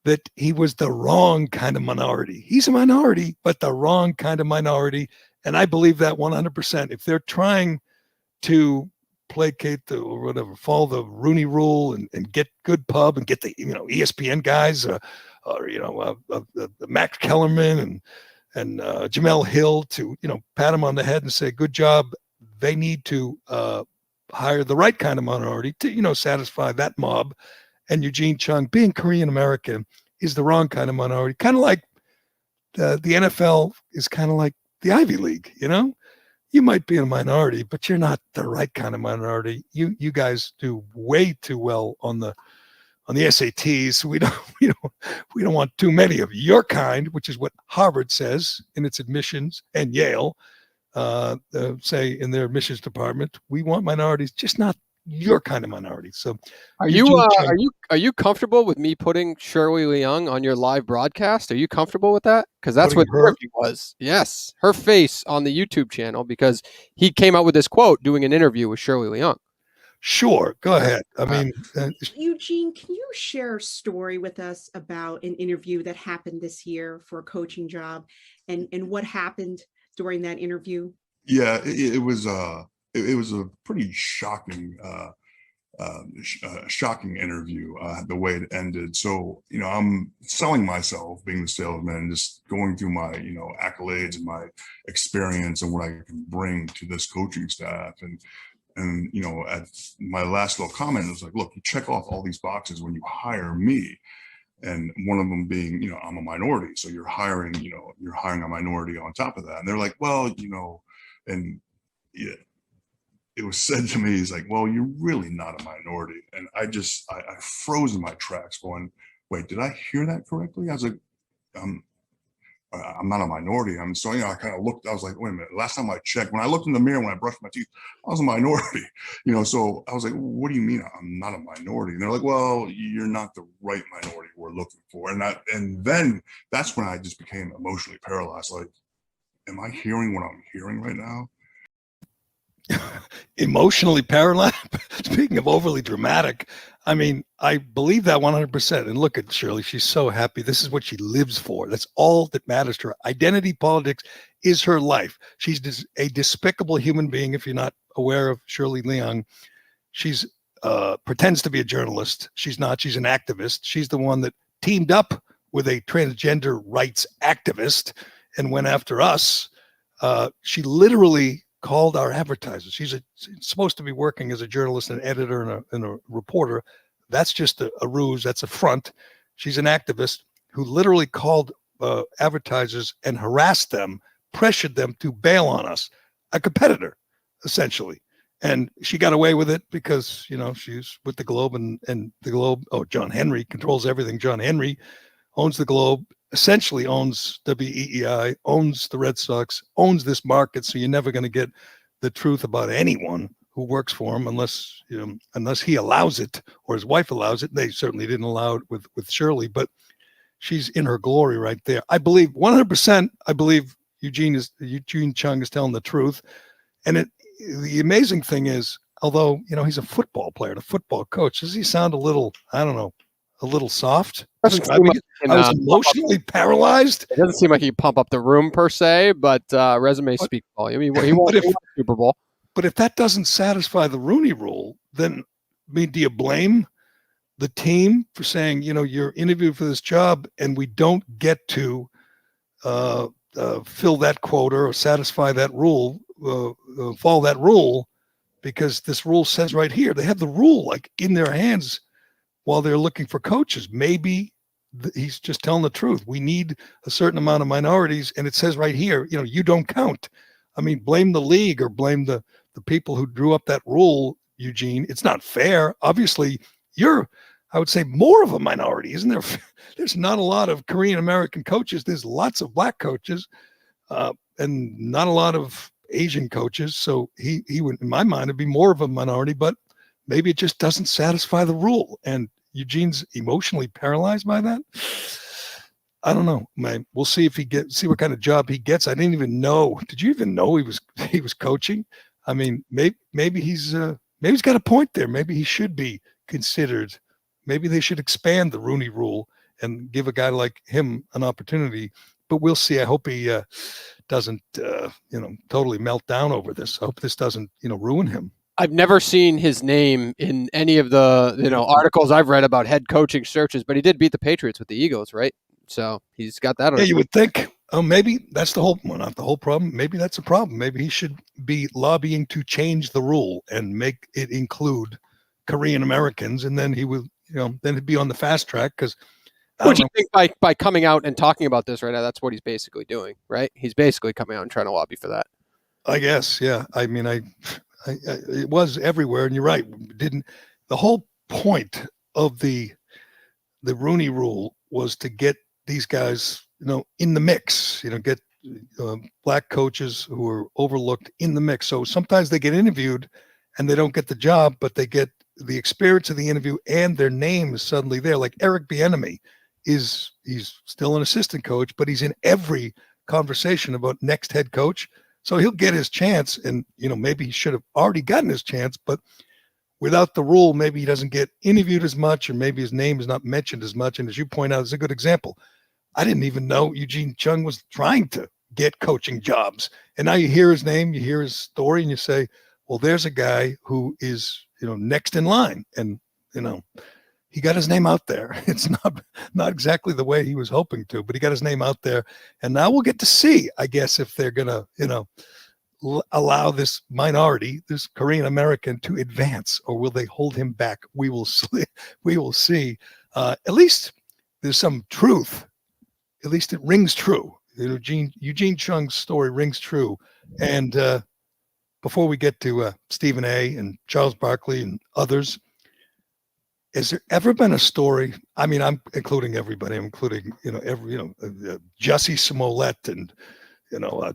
that he was the wrong kind of minority. He's a minority, but the wrong kind of minority. And I believe that 100%. If they're trying to placate follow the Rooney Rule and get good pub and get the, ESPN guys, Max Kellerman and Jamel Hill to, pat him on the head and say, good job. They need to hire the right kind of minority to, satisfy that mob. and Eugene Chung, being Korean American is the wrong kind of minority. Kind of like the NFL is kind of like the Ivy League, you know? You might be a minority, but you're not the right kind of minority. You guys do way too well on the SATs. We don't want too many of your kind, which is what Harvard says in its admissions, and Yale say in their admissions department. We want minorities, just not your kind of minority. So are you comfortable with me putting Shirley Leung on your live broadcast? Are you comfortable with that? Because that's what her was. Yes, her face on the YouTube channel, because he came out with this quote doing an interview with Shirley Leung. Sure, go ahead. I mean, Eugene, can you share a story with us about an interview that happened this year for a coaching job, and what happened during that interview? Yeah, it was a pretty shocking shocking interview, the way it ended. So, I'm selling myself, being the salesman, and just going through my, accolades and my experience and what I can bring to this coaching staff. And at my last little comment, it was like, look, you check off all these boxes when you hire me. And one of them being, I'm a minority. So you're hiring a minority on top of that. And they're like, well, and yeah, it was said to me, he's like, well, you're really not a minority. And I froze in my tracks going, wait, did I hear that correctly? I was like, I'm not a minority. So, I kind of looked, I was like, wait a minute, last time I checked, when I looked in the mirror, when I brushed my teeth, I was a minority, so I was like, what do you mean I'm not a minority? And they're like, well, you're not the right minority we're looking for. And then that's when I just became emotionally paralyzed. Like, am I hearing what I'm hearing right now? Emotionally paralyzed. Speaking of overly dramatic, I mean, I believe that 100%. And look at Shirley. She's so happy. This is what she lives for. That's all that matters to her. Identity politics is her life. She's a despicable human being. If you're not aware of Shirley Leung, she's pretends to be a journalist. She's not. She's an activist. She's the one that teamed up with a transgender rights activist and went after us. She literally called our advertisers. She's supposed to be working as a journalist, an editor, and a reporter. That's just a ruse. That's a front. She's an activist who literally called advertisers and harassed them, pressured them to bail on us, a competitor, essentially. And she got away with it because, she's with the Globe and the Globe. Oh, John Henry controls everything. John Henry owns the Globe, essentially owns WEEI, owns the Red Sox, owns this market. So you're never going to get the truth about anyone who works for him unless he allows it or his wife allows it. They certainly didn't allow it with Shirley, but she's in her glory right there. I believe 100%. I believe Eugene Chung is telling the truth. And the amazing thing is, although, he's a football player, a football coach, does he sound a little, I don't know, a little soft? I was emotionally paralyzed. It doesn't seem like he can pump up the room per se, but resumes speak volume. He won Super Bowl. But if that doesn't satisfy the Rooney Rule, then do you blame the team for saying, you're interviewed for this job and we don't get to fill that quota or satisfy that rule, follow that rule, because this rule says right here, they have the rule like in their hands while they're looking for coaches. Maybe he's just telling the truth. We need a certain amount of minorities, and it says right here, you don't count. I mean, blame the league or blame the people who drew up that rule, Eugene. It's not fair. Obviously, you're, I would say, more of a minority, isn't there? There's not a lot of Korean American coaches. There's lots of black coaches, and not a lot of Asian coaches. So he would, in my mind, would be more of a minority, but maybe it just doesn't satisfy the rule. And Eugene's emotionally paralyzed by that. I don't know, man. We'll see if see what kind of job he gets. I didn't even know. Did you even know he was coaching? I mean, maybe he's got a point there. Maybe he should be considered. Maybe they should expand the Rooney Rule and give a guy like him an opportunity. But we'll see. I hope he doesn't totally melt down over this. I hope this doesn't ruin him. I've never seen his name in any of the articles I've read about head coaching searches, but he did beat the Patriots with the Eagles, right? So he's got that. Yeah, you would think. Oh, maybe that's the whole. Well, not the whole problem. Maybe that's a problem. Maybe he should be lobbying to change the rule and make it include Korean Americans, and then he will then he'd be on the fast track because. Which you think by coming out and talking about this right now, that's what he's basically doing, right? He's basically coming out and trying to lobby for that. I guess, yeah. I mean, it was everywhere, and you're right. The whole point of the Rooney Rule was to get these guys, in the mix. Get black coaches who are overlooked in the mix. So sometimes they get interviewed, and they don't get the job, but they get the experience of the interview, and their name is suddenly there. Like Eric Bieniemy. He's still an assistant coach, but he's in every conversation about next head coach. So he'll get his chance, and maybe he should have already gotten his chance, but without the rule, maybe he doesn't get interviewed as much, or maybe his name is not mentioned as much. And as you point out, it's a good example. I didn't even know Eugene Chung was trying to get coaching jobs, and now you hear his name, you hear his story, and you say, well, there's a guy who is next in line, and he got his name out there. It's not exactly the way he was hoping to, but he got his name out there. And now we'll get to see, I guess, if they're going to, allow this minority, this Korean American, to advance, or will they hold him back? We will see. We will see. At least there's some truth. At least it rings true. Eugene Chung's story rings true. And before we get to Stephen A. and Charles Barkley and others, has there ever been a story? I mean, I'm including everybody. I'm including, Jussie Smollett and,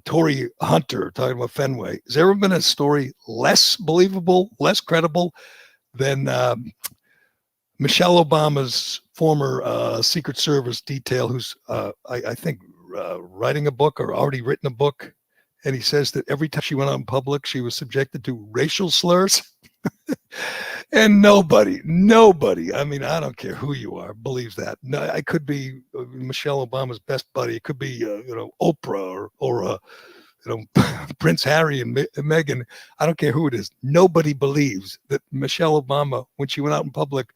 Torrey Hunter talking about Fenway. Has there ever been a story less believable, less credible than Michelle Obama's former Secret Service detail, who's, I think, writing a book or already written a book? And he says that every time she went out in public, she was subjected to racial slurs. And nobody, I mean, I don't care who you are, believes that. No, I could be Michelle Obama's best buddy. It could be, Oprah or Prince Harry and Meghan. I don't care who it is. Nobody believes that Michelle Obama, when she went out in public,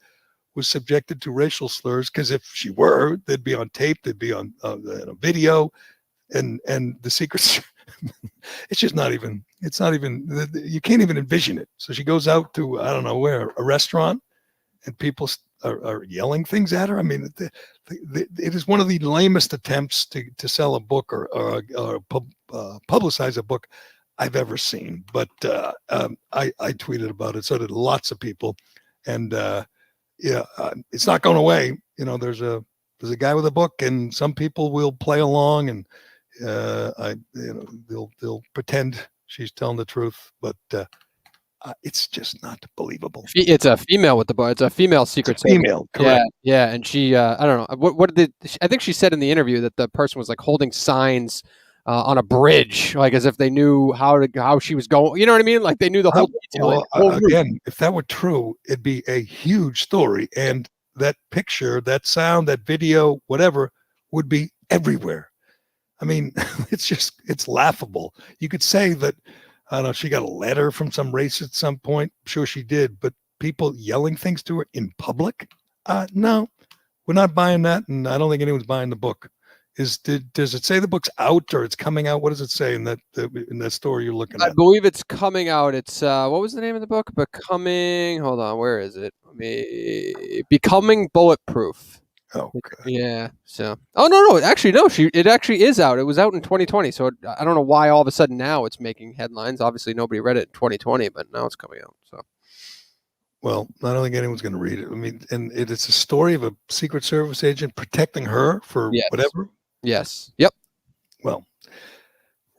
was subjected to racial slurs, because if she were, they'd be on tape, they'd be on video, and the secrets. It's not even, you can't even envision it. So she goes out to, I don't know where, a restaurant, and people are yelling things at her. I mean, it is one of the lamest attempts to sell a book or publicize a book I've ever seen. But I tweeted about it. So did lots of people. And it's not going away. There's a guy with a book, and some people will play along, and they'll pretend she's telling the truth, but it's just not believable. It's a female with the book. It's a female Secret Service. Female, correct. Yeah, and she, I don't know, what did I think she said in the interview that the person was like holding signs on a bridge, like as if they knew how she was going. You know what I mean? Like they knew the whole detail. Well, again, if that were true, it'd be a huge story, and that picture, that sound, that video, whatever, would be everywhere. I mean, it's laughable. You could say that, I don't know, she got a letter from some race at some point. I'm sure she did, but people yelling things to her in public? No, we're not buying that, and I don't think anyone's buying the book. Does it say the book's out or it's coming out? What does it say in that story you're looking at? I believe it's coming out. It's what was the name of the book? Hold on, where is it? Becoming Bulletproof. Oh, okay. Yeah. So, no. Actually, no. It actually is out. It was out in 2020. So I don't know why all of a sudden now it's making headlines. Obviously, nobody read it in 2020, but now it's coming out. So, well, I don't think anyone's going to read it. I mean, and it's a story of a Secret Service agent protecting her for whatever. Yes. Yep. Well,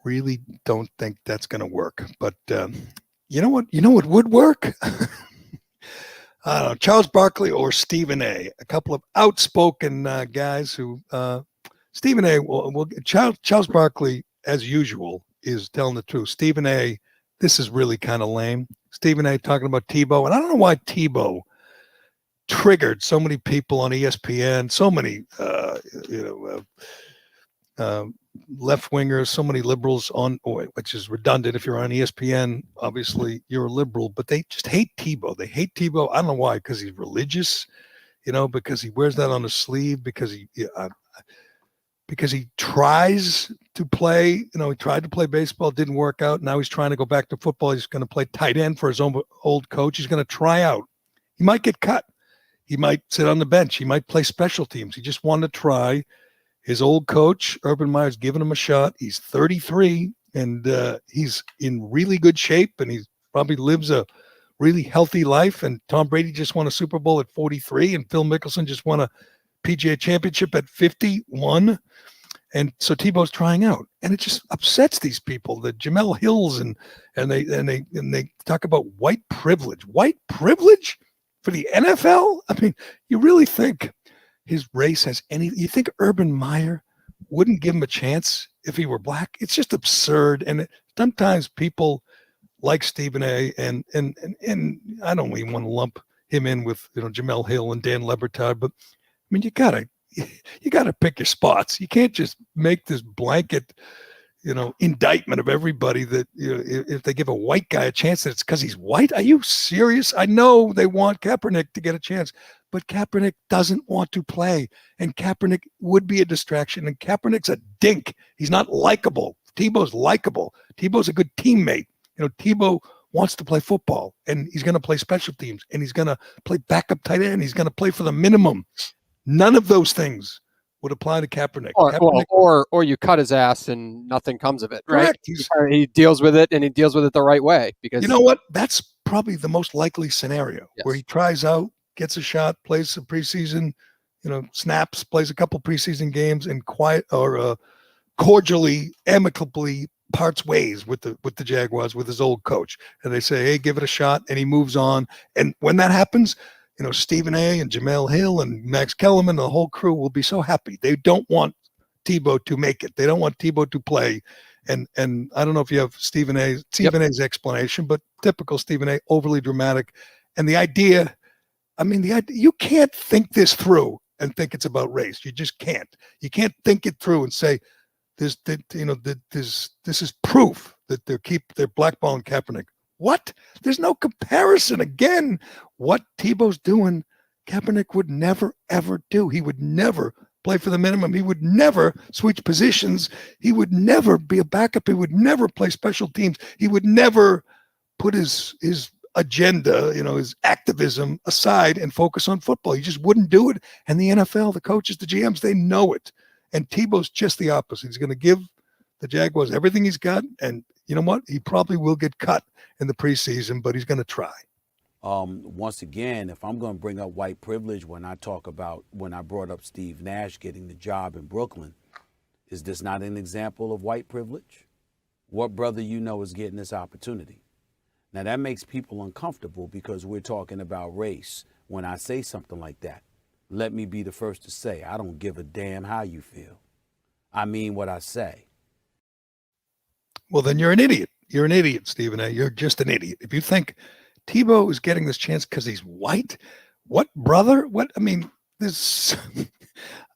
really don't think that's going to work. But you know what? You know what would work? I don't know, Charles Barkley or Stephen A. A couple of outspoken guys who Stephen A. Charles Barkley, as usual, is telling the truth. Stephen A. This is really kind of lame. Stephen A. talking about Tebow, and I don't know why Tebow triggered so many people on ESPN, so many left wingers, so many liberals which is redundant. If you're on ESPN, obviously you're a liberal, but they just hate Tebow. They hate Tebow. I don't know why, because he's religious, because he wears that on his sleeve, because he tries to play, he tried to play baseball, didn't work out. Now he's trying to go back to football. He's going to play tight end for his own old coach. He's going to try out. He might get cut. He might sit on the bench. He might play special teams. He just wanted to try. His old coach, Urban Meyer's giving him a shot. He's 33, and he's in really good shape, and he probably lives a really healthy life. And Tom Brady just won a Super Bowl at 43, and Phil Mickelson just won a PGA championship at 51. And so Tebow's trying out, and it just upsets these people. The Jamel Hills and they talk about white privilege. White privilege for the NFL? I mean, you really think his race has any? You think Urban Meyer wouldn't give him a chance if he were black? It's just absurd. And sometimes people like Stephen A. and I don't even want to lump him in with Jamel Hill and Dan Lebertard, but I mean, you gotta pick your spots. You can't just make this blanket, indictment of everybody that if they give a white guy a chance, that it's because he's white. Are you serious? I know they want Kaepernick to get a chance, but Kaepernick doesn't want to play, and Kaepernick would be a distraction. And Kaepernick's a dink. He's not likable. Tebow's likable. Tebow's a good teammate. Tebow wants to play football, and he's going to play special teams, and he's going to play backup tight end. He's going to play for the minimum. None of those things would apply to Kaepernick. Or you cut his ass and nothing comes of it, right? He deals with it, and he deals with it the right way. Because you know what? That's probably the most likely scenario, where he tries out, gets a shot, plays some preseason, snaps, plays a couple preseason games, and cordially, amicably parts ways with the Jaguars, with his old coach, and they say, "Hey, give it a shot," and he moves on. And when that happens, Stephen A. and Jamel Hill and Max Kellerman, the whole crew will be so happy. They don't want Tebow to make it. They don't want Tebow to play. And I don't know if you have Stephen A's explanation, but typical Stephen A., overly dramatic. And the idea, you can't think this through and think it's about race. You just can't. You can't think it through and say, this is proof that they're blackballing Kaepernick. What? There's no comparison. Again, what Tebow's doing, Kaepernick would never, ever do. He would never play for the minimum. He would never switch positions. He would never be a backup. He would never play special teams. He would never put his agenda, his activism aside and focus on football. He just wouldn't do it. And the NFL, the coaches, the GMs, they know it. And Tebow's just the opposite. He's going to give the Jaguars everything he's got, and you know what? He probably will get cut in the preseason, but he's going to try. Once again, if I'm going to bring up white privilege when I brought up Steve Nash getting the job in Brooklyn, is this not an example of white privilege? What brother is getting this opportunity? Now, that makes people uncomfortable because we're talking about race. When I say something like that, let me be the first to say, I don't give a damn how you feel. I mean what I say. Well, then you're an idiot. You're an idiot, Stephen A. You're just an idiot. If you think Tebow is getting this chance because he's white, what brother? What? I mean, there's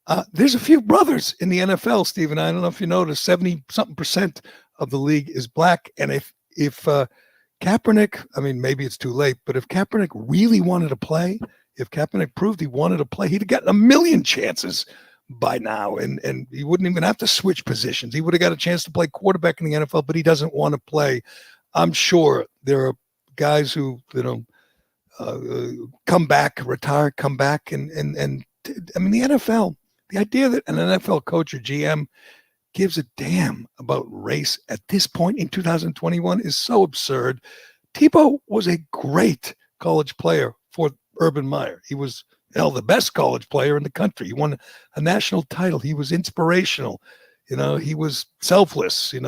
a few brothers in the NFL, Stephen. I don't know if you noticed, 70-something% of the league is black. And if Kaepernick, maybe it's too late, but if Kaepernick really wanted to play, if Kaepernick proved he wanted to play, he'd have gotten a million chances by now, and he wouldn't even have to switch positions. He would have got a chance to play quarterback in the NFL, but he doesn't want to play. I'm sure there are guys who come back, retire, come back, and the NFL, the idea that an NFL coach or GM gives a damn about race at this point in 2021 is so absurd. Tebow was a great college player for Urban Meyer. He was the best college player in the country. He won a national title. He was inspirational. He was selfless. If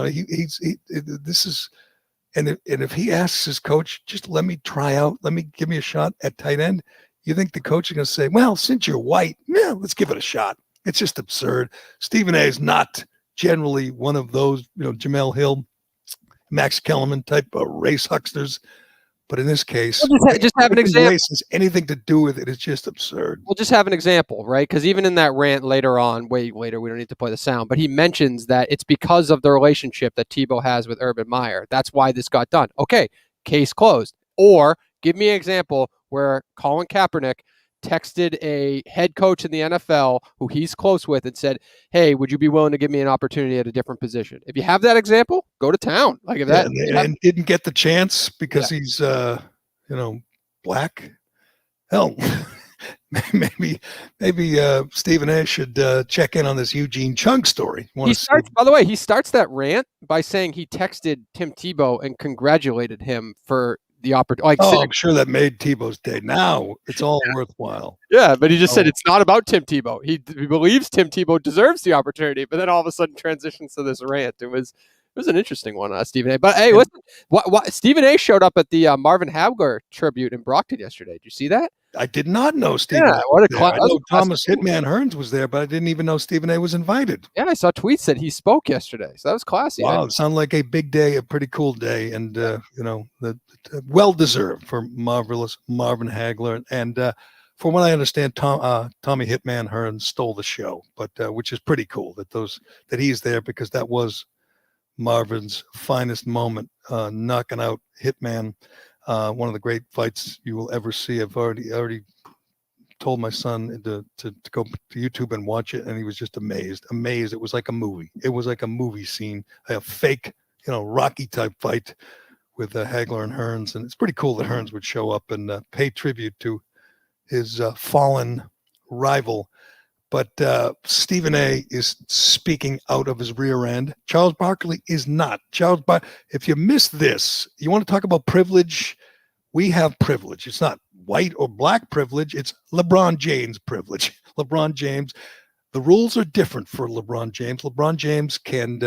he asks his coach, just let me try out, give me a shot at tight end, you think the coach is going to say, well, since you're white, let's give it a shot. It's just absurd. Stephen A. is not generally one of those, Jamel Hill, Max Kellerman type of race hucksters. But in this case, just have an example. Race has anything to do with it. It's just absurd. We'll just have an example, right? Because even in that rant later on, way later, we don't need to play the sound, but he mentions that it's because of the relationship that Tebow has with Urban Meyer. That's why this got done. Okay, case closed. Or give me an example where Colin Kaepernick texted a head coach in the NFL who he's close with and said, hey, would you be willing to give me an opportunity at a different position? If you have that example, go to town. Like if that and didn't get the chance because he's black. Hell, maybe Stephen A. should check in on this Eugene Chung story. By the way, he starts that rant by saying he texted Tim Tebow and congratulated him for the opportunity. I'm sure that made Tebow's day. Now it's all worthwhile. Yeah, but he just said it's not about Tim Tebow. He believes Tim Tebow deserves the opportunity, but then all of a sudden transitions to this rant. It was an interesting one, Stephen A. But hey, listen, what Stephen A. showed up at the Marvin Hagler tribute in Brockton yesterday. Did you see that? I did not know Stephen A. What a I know Thomas Hitman Hearns was there, but I didn't even know Stephen A. was invited. Yeah, I saw tweets that he spoke yesterday, so that was classy. Wow, it sounded like a big day, a pretty cool day, and well deserved for marvelous Marvin Hagler. And from what I understand, Tommy Hitman Hearns stole the show, but which is pretty cool that he's there, because that was Marvin's finest moment, knocking out Hitman. One of the great fights you will ever see. I've already told my son to go to YouTube and watch it, and he was just amazed. It was like a movie. It was like a movie scene, a fake, Rocky type fight with Hagler and Hearns, and it's pretty cool that Hearns would show up and pay tribute to his fallen rival. But Stephen A. is speaking out of his rear end. Charles Barkley is not. If you miss this, you want to talk about privilege? We have privilege. It's not white or black privilege. It's LeBron James privilege. LeBron James. The rules are different for LeBron James. LeBron James can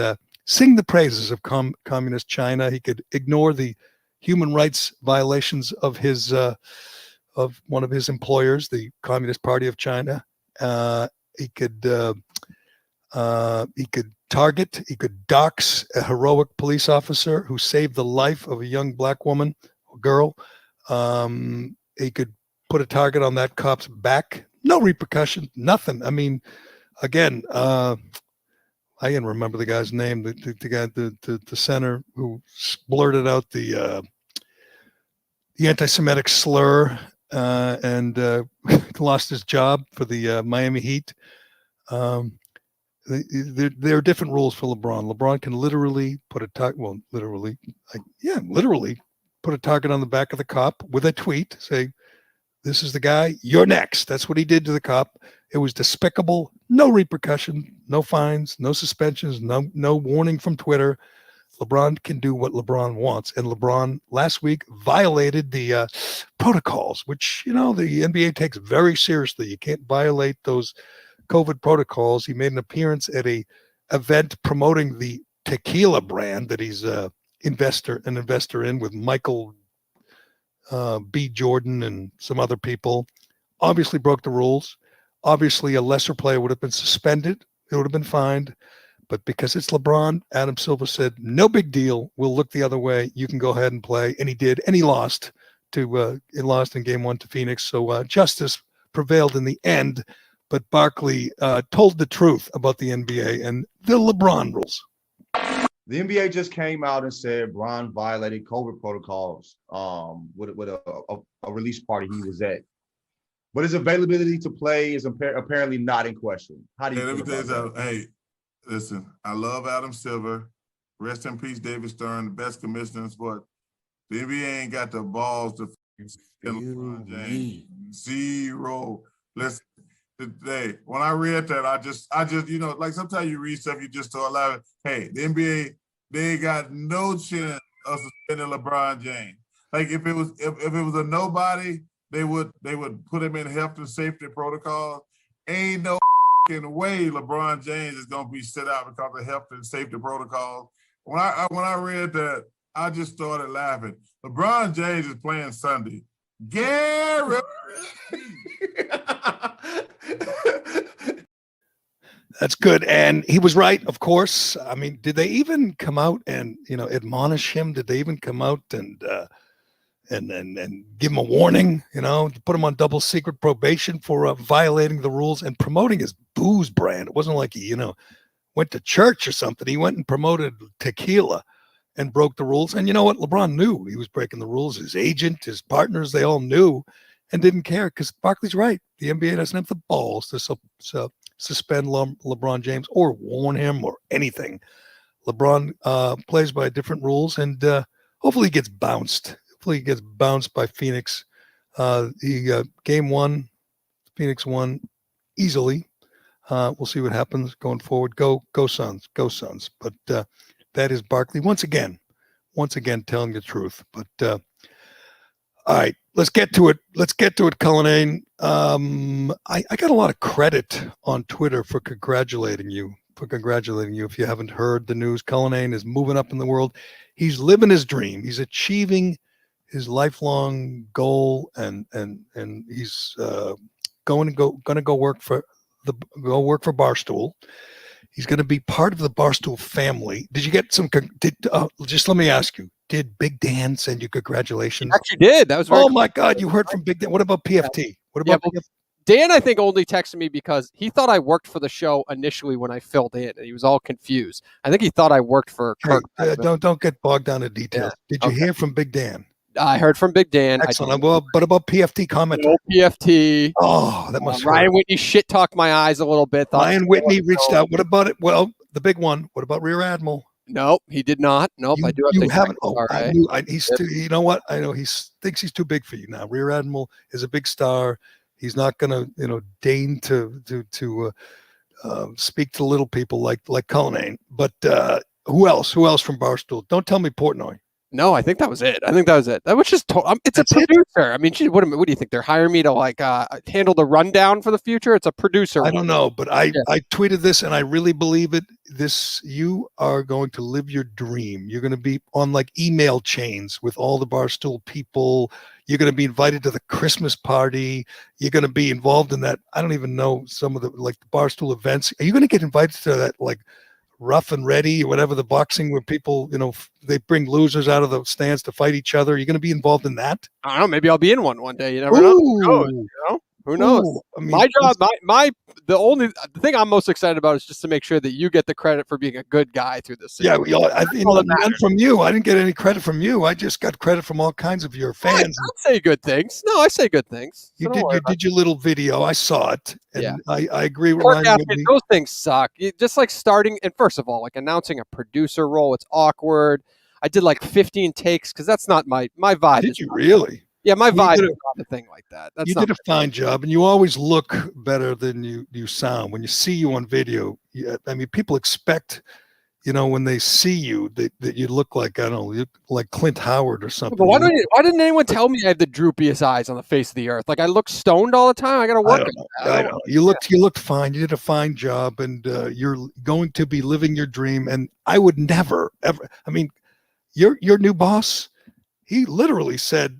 sing the praises of communist China. He could ignore the human rights violations of of one of his employers, the Communist Party of China. He could target, he could dox a heroic police officer who saved the life of a young black woman or girl. He could put a target on that cop's back. No repercussion, nothing. I mean, again, I didn't remember the guy's name, the guy, the center who blurted out the anti-Semitic slur and lost his job for the Miami Heat. There are different rules for LeBron. LeBron can literally put a target. Well, literally put a target on the back of the cop with a tweet. Say, "This is the guy. You're next." That's what he did to the cop. It was despicable. No repercussion. No fines. No suspensions. No warning from Twitter. LeBron can do what LeBron wants. And LeBron last week violated the protocols, which, the NBA takes very seriously. You can't violate those COVID protocols. He made an appearance at a event promoting the tequila brand that he's an investor in with Michael B. Jordan and some other people. Obviously broke the rules. Obviously a lesser player would have been suspended. It would have been fined. But because it's LeBron, Adam Silver said, no big deal. We'll look the other way. You can go ahead and play. And he did. And he lost in game 1 to Phoenix. So justice prevailed in the end. But Barkley told the truth about the NBA and the LeBron rules. The NBA just came out and said Bron violated COVID protocols with a release party he was at. But his availability to play is apparently not in question. How do you feel about that? Hey, listen, I love Adam Silver. Rest in peace, David Stern, the best commissioner in sport. The NBA ain't got the balls to LeBron James. Zero. Listen, today, when I read that, I just, like sometimes you read stuff, you just start laughing. Hey, the NBA, they ain't got no chance of suspending LeBron James. Like if it was a nobody, they would put him in health and safety protocol. Ain't no way LeBron James is gonna be set out because of health and safety protocol. When I read that, I just started laughing. LeBron James is playing Sunday. Gerry. That's good. And he was right, of course. I mean, did they even come out and, admonish him? Did they even come out and give him a warning, put him on double secret probation for violating the rules and promoting his booze brand? It wasn't like he, went to church or something. He went and promoted tequila and broke the rules. And you know what? LeBron knew he was breaking the rules. His agent, his partners, they all knew and didn't care because Barkley's right. The NBA doesn't have the balls to suspend LeBron James or warn him or anything. LeBron plays by different rules, and hopefully he gets bounced. Hopefully he gets bounced by Phoenix. Game 1, Phoenix won easily. We'll see what happens going forward. Go Suns. Go Suns. But that is Barkley once again telling the truth. But all right, let's get to it. Callahan. I got a lot of credit on Twitter for congratulating you. If you haven't heard the news, Callahan is moving up in the world. He's living his dream. He's achieving his lifelong goal, and he's going to go work for Barstool. He's going to be part of the Barstool family. Did you get some? Just let me ask you: did Big Dan send you congratulations? He actually did. That was very oh my God! You heard from Big Dan. What about PFT? What about PFT? Dan? I think only texted me because he thought I worked for the show initially when I filled in, and he was all confused. I think he thought I worked for Kirk. Don't get bogged down in details. Yeah. Did you hear from Big Dan? I heard from Big Dan. Excellent. Well, but about PFT comment. No PFT. Oh, that must. Ryan Whitney shit talked my eyes a little bit. Ryan Whitney reached out. What about it? Well, the big one. What about Rear Admiral? Nope, he did not. Nope, I do have to. You haven't. Oh, I knew. He's too, you know what? I know he thinks he's too big for you now. Rear Admiral is a big star. He's not going to, deign to speak to little people like Callahan. But who else? Who else from Barstool? Don't tell me Portnoy. No, I think that was it. That was just. It's a producer. I mean, what do you think? They're hiring me to handle the rundown for the future? It's a producer. I don't know, but I tweeted this and I really believe it. You are going to live your dream. You're going to be on email chains with all the Barstool people. You're going to be invited to the Christmas party. You're going to be involved in that. I don't even know some of the the Barstool events. Are you going to get invited to that Rough and Ready or whatever, the boxing where people, they bring losers out of the stands to fight each other? Are you going to be involved in that? I don't know. Maybe I'll be in one day. You never know. Who knows? Ooh, I mean, my job, the thing I'm most excited about is just to make sure that you get the credit for being a good guy through this. Yeah, none from you. I didn't get any credit from you. I just got credit from all kinds of your fans. I say good things. No, I say good things. You did your little video. I saw it, and I agree with Ryan. Those things suck. Just starting, and first of all, announcing a producer role, it's awkward. I did 15 takes because that's not my vibe. Did you really? Yeah, my vibe is not a thing like that. You did a fine job, and you always look better than you sound. When you see you on video, people expect, when they see you, that you look like, I don't know, like Clint Howard or something. But why didn't anyone tell me I have the droopiest eyes on the face of the earth? I look stoned all the time. I got to work. I don't know. You looked fine. You did a fine job, and you're going to be living your dream. And I would never, ever. Your new boss, he literally said,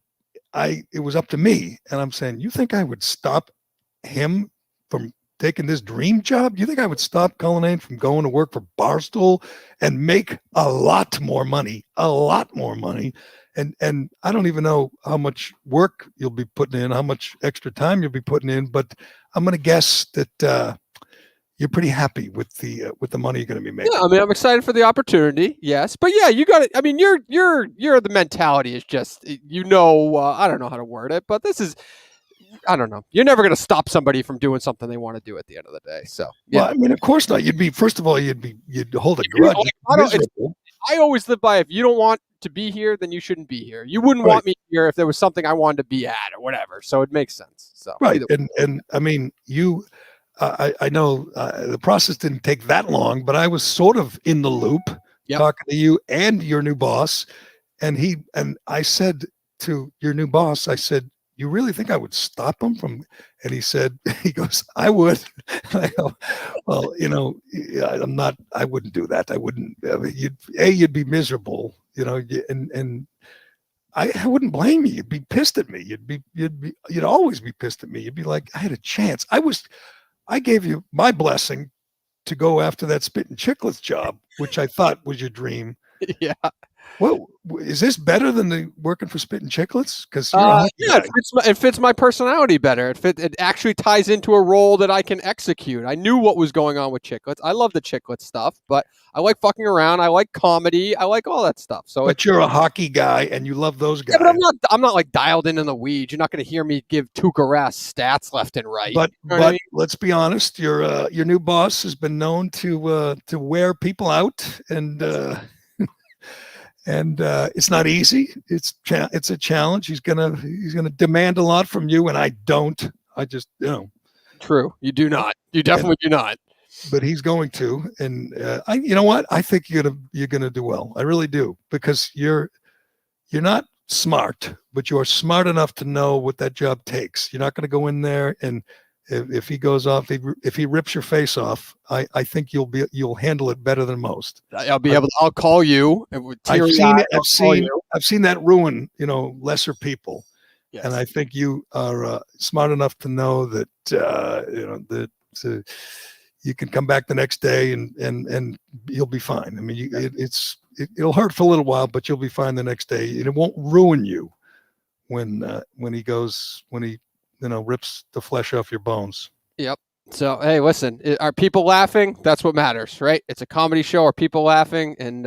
it was up to me. And I'm saying, you think I would stop him from taking this dream job? You think I would stop Callahan from going to work for Barstool and make a lot more money? And I don't even know how much work you'll be putting in, how much extra time you'll be putting in, but I'm going to guess that you're pretty happy with the money you're going to be making. Yeah, I'm excited for the opportunity. Yes, but yeah, you got it. You're the mentality is just I don't know how to word it, but this is, I don't know. You're never going to stop somebody from doing something they want to do at the end of the day. So yeah, well, of course not. You'd hold a grudge. I always live by, if you don't want to be here, then you shouldn't be here. You wouldn't want me here if there was something I wanted to be at or whatever. So it makes sense. So right, and you. I know the process didn't take that long, but I was sort of in the loop talking to you and your new boss. And I said to your new boss, I said, you really think I would stop him from? And he goes, I would. I go, well, I wouldn't do that. I wouldn't. You'd be miserable, and I wouldn't blame you. You'd be pissed at me. You'd always be pissed at me. You'd be like, I had a chance. I gave you my blessing to go after that Spittin' Chicklets job, which I thought was your dream. Yeah. Well, is this better than the working for Spittin' Chicklets? Because it fits my personality better. It actually ties into a role that I can execute. I knew what was going on with Chicklets. I love the Chicklets stuff, but I like fucking around. I like comedy. I like all that stuff. But you're a hockey guy and you love those guys. Yeah, but I'm not dialed in the weeds. You're not going to hear me give Tuukka Rask stats left and right. But let's be honest. Your new boss has been known to wear people out and. And it's not easy. It's a challenge. He's gonna demand a lot from you, and I don't. I just true. You do not. You definitely do not. But he's going to, and you know what? I think you're gonna do well. I really do, because you're not smart, but you are smart enough to know what that job takes. You're not going to go in there and if he goes off, if he rips your face off, I think you'll handle it better than most. I'll call you. I've seen that ruin, lesser people. Yes. And I think you are smart enough to know that, you can come back the next day and you'll be fine. I mean, it'll hurt for a little while, but you'll be fine the next day. And it won't ruin you when he rips the flesh off your bones. Yep. So, hey, listen, are people laughing? That's what matters, right? It's a comedy show. Are people laughing? And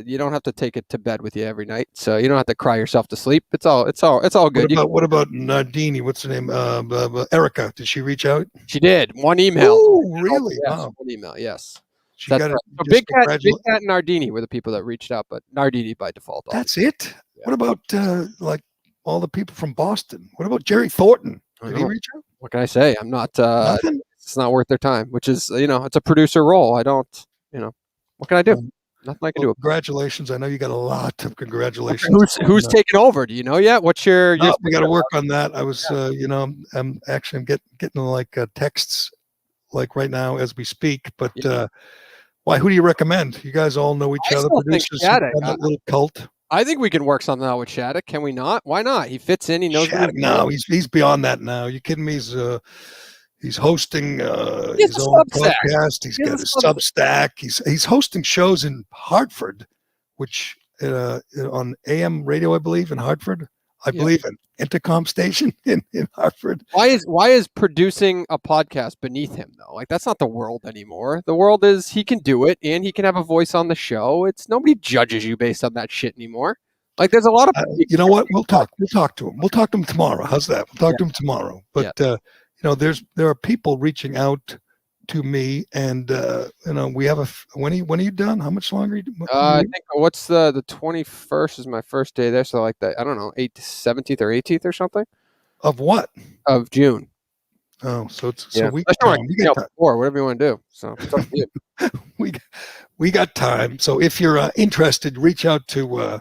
you don't have to take it to bed with you every night. So you don't have to cry yourself to sleep. It's all good. What about Nardini? What's her name? Erica. Did she reach out? She did. One email. Oh, really? Yes, wow. One email. Yes. She got Big Cat and Nardini were the people that reached out, but Nardini by default. That's it. Yeah. What about like all the people from Boston? What about Jerry Thornton? Did he reach out? What can I say? I'm not. Nothing? It's not worth their time, which is, it's a producer role. I don't, what can I do? Nothing I can do. Congratulations. I know you got a lot of congratulations. Who's taking over? Do you know yet? What's your? We got to work on that. I was, I'm getting like texts like right now as we speak, but why? Who do you recommend? You guys all know each other. Producers, that little cult. I think we can work something out with Shattuck. Can we not? Why not? He fits in. He knows. Shattuck, no, he's beyond that now. You kidding me? He's hosting his own podcast. He's got his Substack. He's hosting shows in Hartford, which on AM radio, I believe, in Hartford. I believe an intercom station in Hartford. Why is producing a podcast beneath him though? Like, that's not the world anymore. The world is he can do it and he can have a voice on the show. It's nobody judges you based on that shit anymore. Like, there's a lot of you know what? We'll talk to him. We'll talk to him tomorrow. How's that? We'll talk to him tomorrow. But there are people reaching out to me, and we have when are you done? How much longer? I think what's the 21st is my first day there, so like that, I don't know, 17th or 18th or something. Of what? Of June. Oh, so it's so we or whatever you want to do. So it's up to you. we got time. So if you're interested, reach out to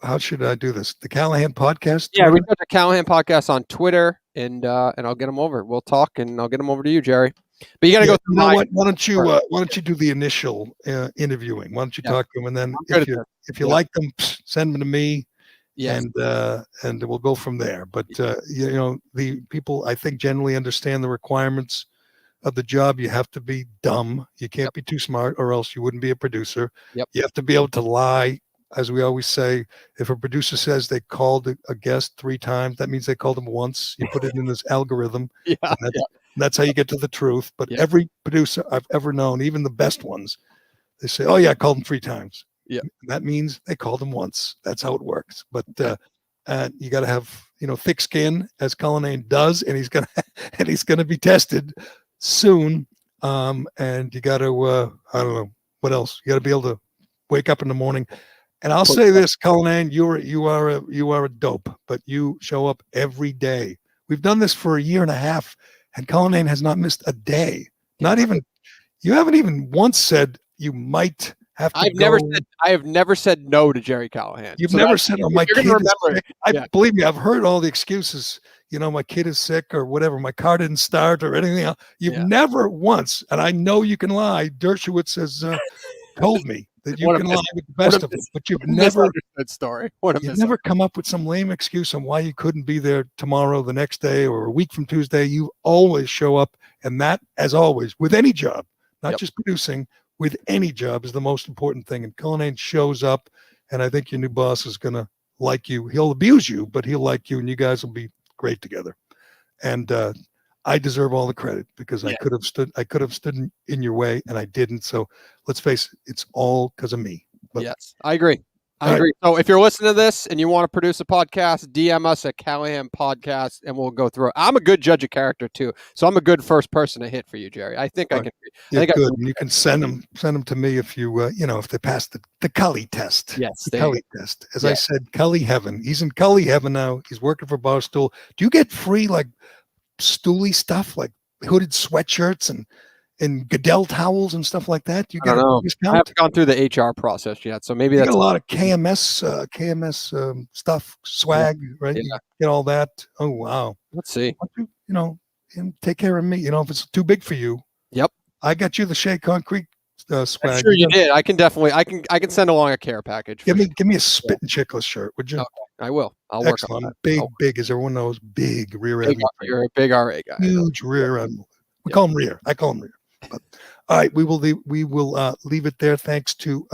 how should I do this? The Callahan podcast? Yeah, reach out to Callahan podcast on Twitter, and I'll get them over. We'll talk, and I'll get them over to you, Jerry. But you got to go through. Why don't you do the initial interviewing? Why don't you talk to them, and then if you like them, send them to me. Yes. And we'll go from there. But the people, I think, generally understand the requirements of the job. You have to be dumb. You can't be too smart, or else you wouldn't be a producer. Yep. You have to be able to lie. As we always say, if a producer says they called a guest 3 times, that means they called him once. You put it in this algorithm. That's how you get to the truth. But every producer I've ever known, even the best ones, they say, "Oh yeah, I called him 3 times." Yeah, that means they called him once. That's how it works. But you got to have thick skin, as Callahan does, and he's gonna be tested soon. And you got to I don't know what else. You got to be able to wake up in the morning. And I'll say this, Callahan, you are a dope, but you show up every day. We've done this for a year and a half, and Callahan has not missed a day. Not even. You haven't even once said you might have to. I have never said no to Gerry Callahan. You've never said, "Oh, my kid is sick." Believe me, I've heard all the excuses. My kid is sick or whatever. My car didn't start or anything else. You've never once, and I know you can lie. Dershowitz has told me that you can lie with the best of them, but you've never story. You've never come up with some lame excuse on why you couldn't be there tomorrow, the next day, or a week from Tuesday. You always show up, and that, as always, with any job, not just producing, with any job is the most important thing. And Callahan shows up, and I think your new boss is going to like you. He'll abuse you, but he'll like you, and you guys will be great together. And I deserve all the credit because I could have stood in your way, and I didn't. So let's face it, it's all because of me. But, yes, I agree. I agree. So if you're listening to this and you want to produce a podcast, DM us at Callahan Podcast, and we'll go through it. I'm a good judge of character too, so I'm a good first person to hit for you, Jerry. I think I can. Yeah, good. And you can send them to me if you if they pass the Cully test. Yes, the Cully test. As I said, Cully heaven. He's in Cully heaven now. He's working for Barstool. Do you get free stooly stuff like hooded sweatshirts and Goodell towels and stuff like that? You I don't get a know. I discount? haven't gone through the HR process yet, so maybe You that's got a lot of KMS stuff, swag, right? Yeah. You get all that. Oh wow. Let's see. Why don't you, and take care of me. If it's too big for you, Yep. I got you the Shea Concrete I'm swag. sure you did. I can definitely. I can send along a care package. Give me a Spit and Chickless shirt, would you? Okay, I will. I'll work Excellent. on that. Big, as everyone knows, big rear Big, end. you're a big RA guy. Huge rear end. We call them rear. I call them rear. But, all right, we will leave it there. Thanks to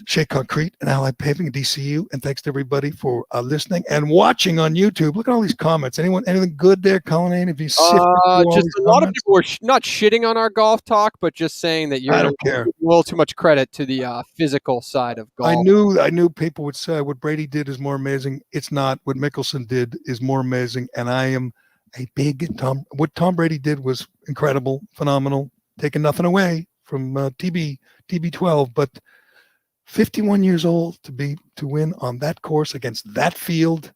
Shea Concrete and Allied Paving and DCU, and thanks to everybody for listening and watching on YouTube. Look at all these comments. Anything good there, Callahan? If you Just a lot of people were not shitting on our golf talk, but just saying that I don't care. a little too much credit to the physical side of golf. I knew people would say what Brady did is more amazing. It's not. What Mickelson did is more amazing, and I am a big what Tom Brady did was incredible, phenomenal, taking nothing away from TB12, but 51 years old to win on that course against that field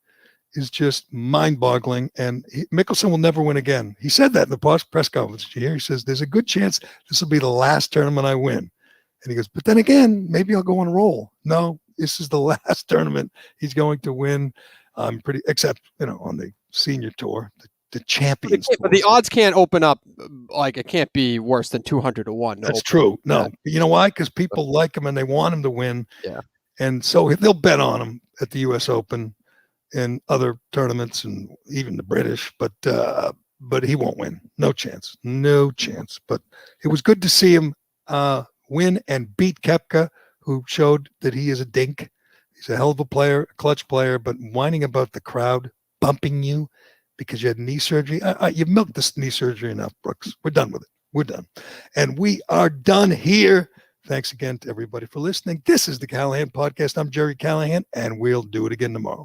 is just mind-boggling. And Mickelson will never win again. He said that in the press conference. Did you hear? He says, "There's a good chance this will be the last tournament I win." And he goes, "But then again, maybe I'll go on a roll." No, this is the last tournament he's going to win. Except on the senior tour, the champions. But the odds can't open up, like it can't be worse than 200 to 1. That's true. No, you know why? Because people like him and they want him to win. Yeah. And so they'll bet on him at the U.S. Open and other tournaments and even the British, but he won't win. No chance. But it was good to see him win and beat Koepka, who showed that he is a dink. He's a hell of a player, a clutch player, but whining about the crowd bumping you because you had knee surgery. You've milked this knee surgery enough, Brooks. We're done with it. We're done. And we are done here. Thanks again to everybody for listening. This is the Callahan Podcast. I'm Gerry Callahan, and we'll do it again tomorrow.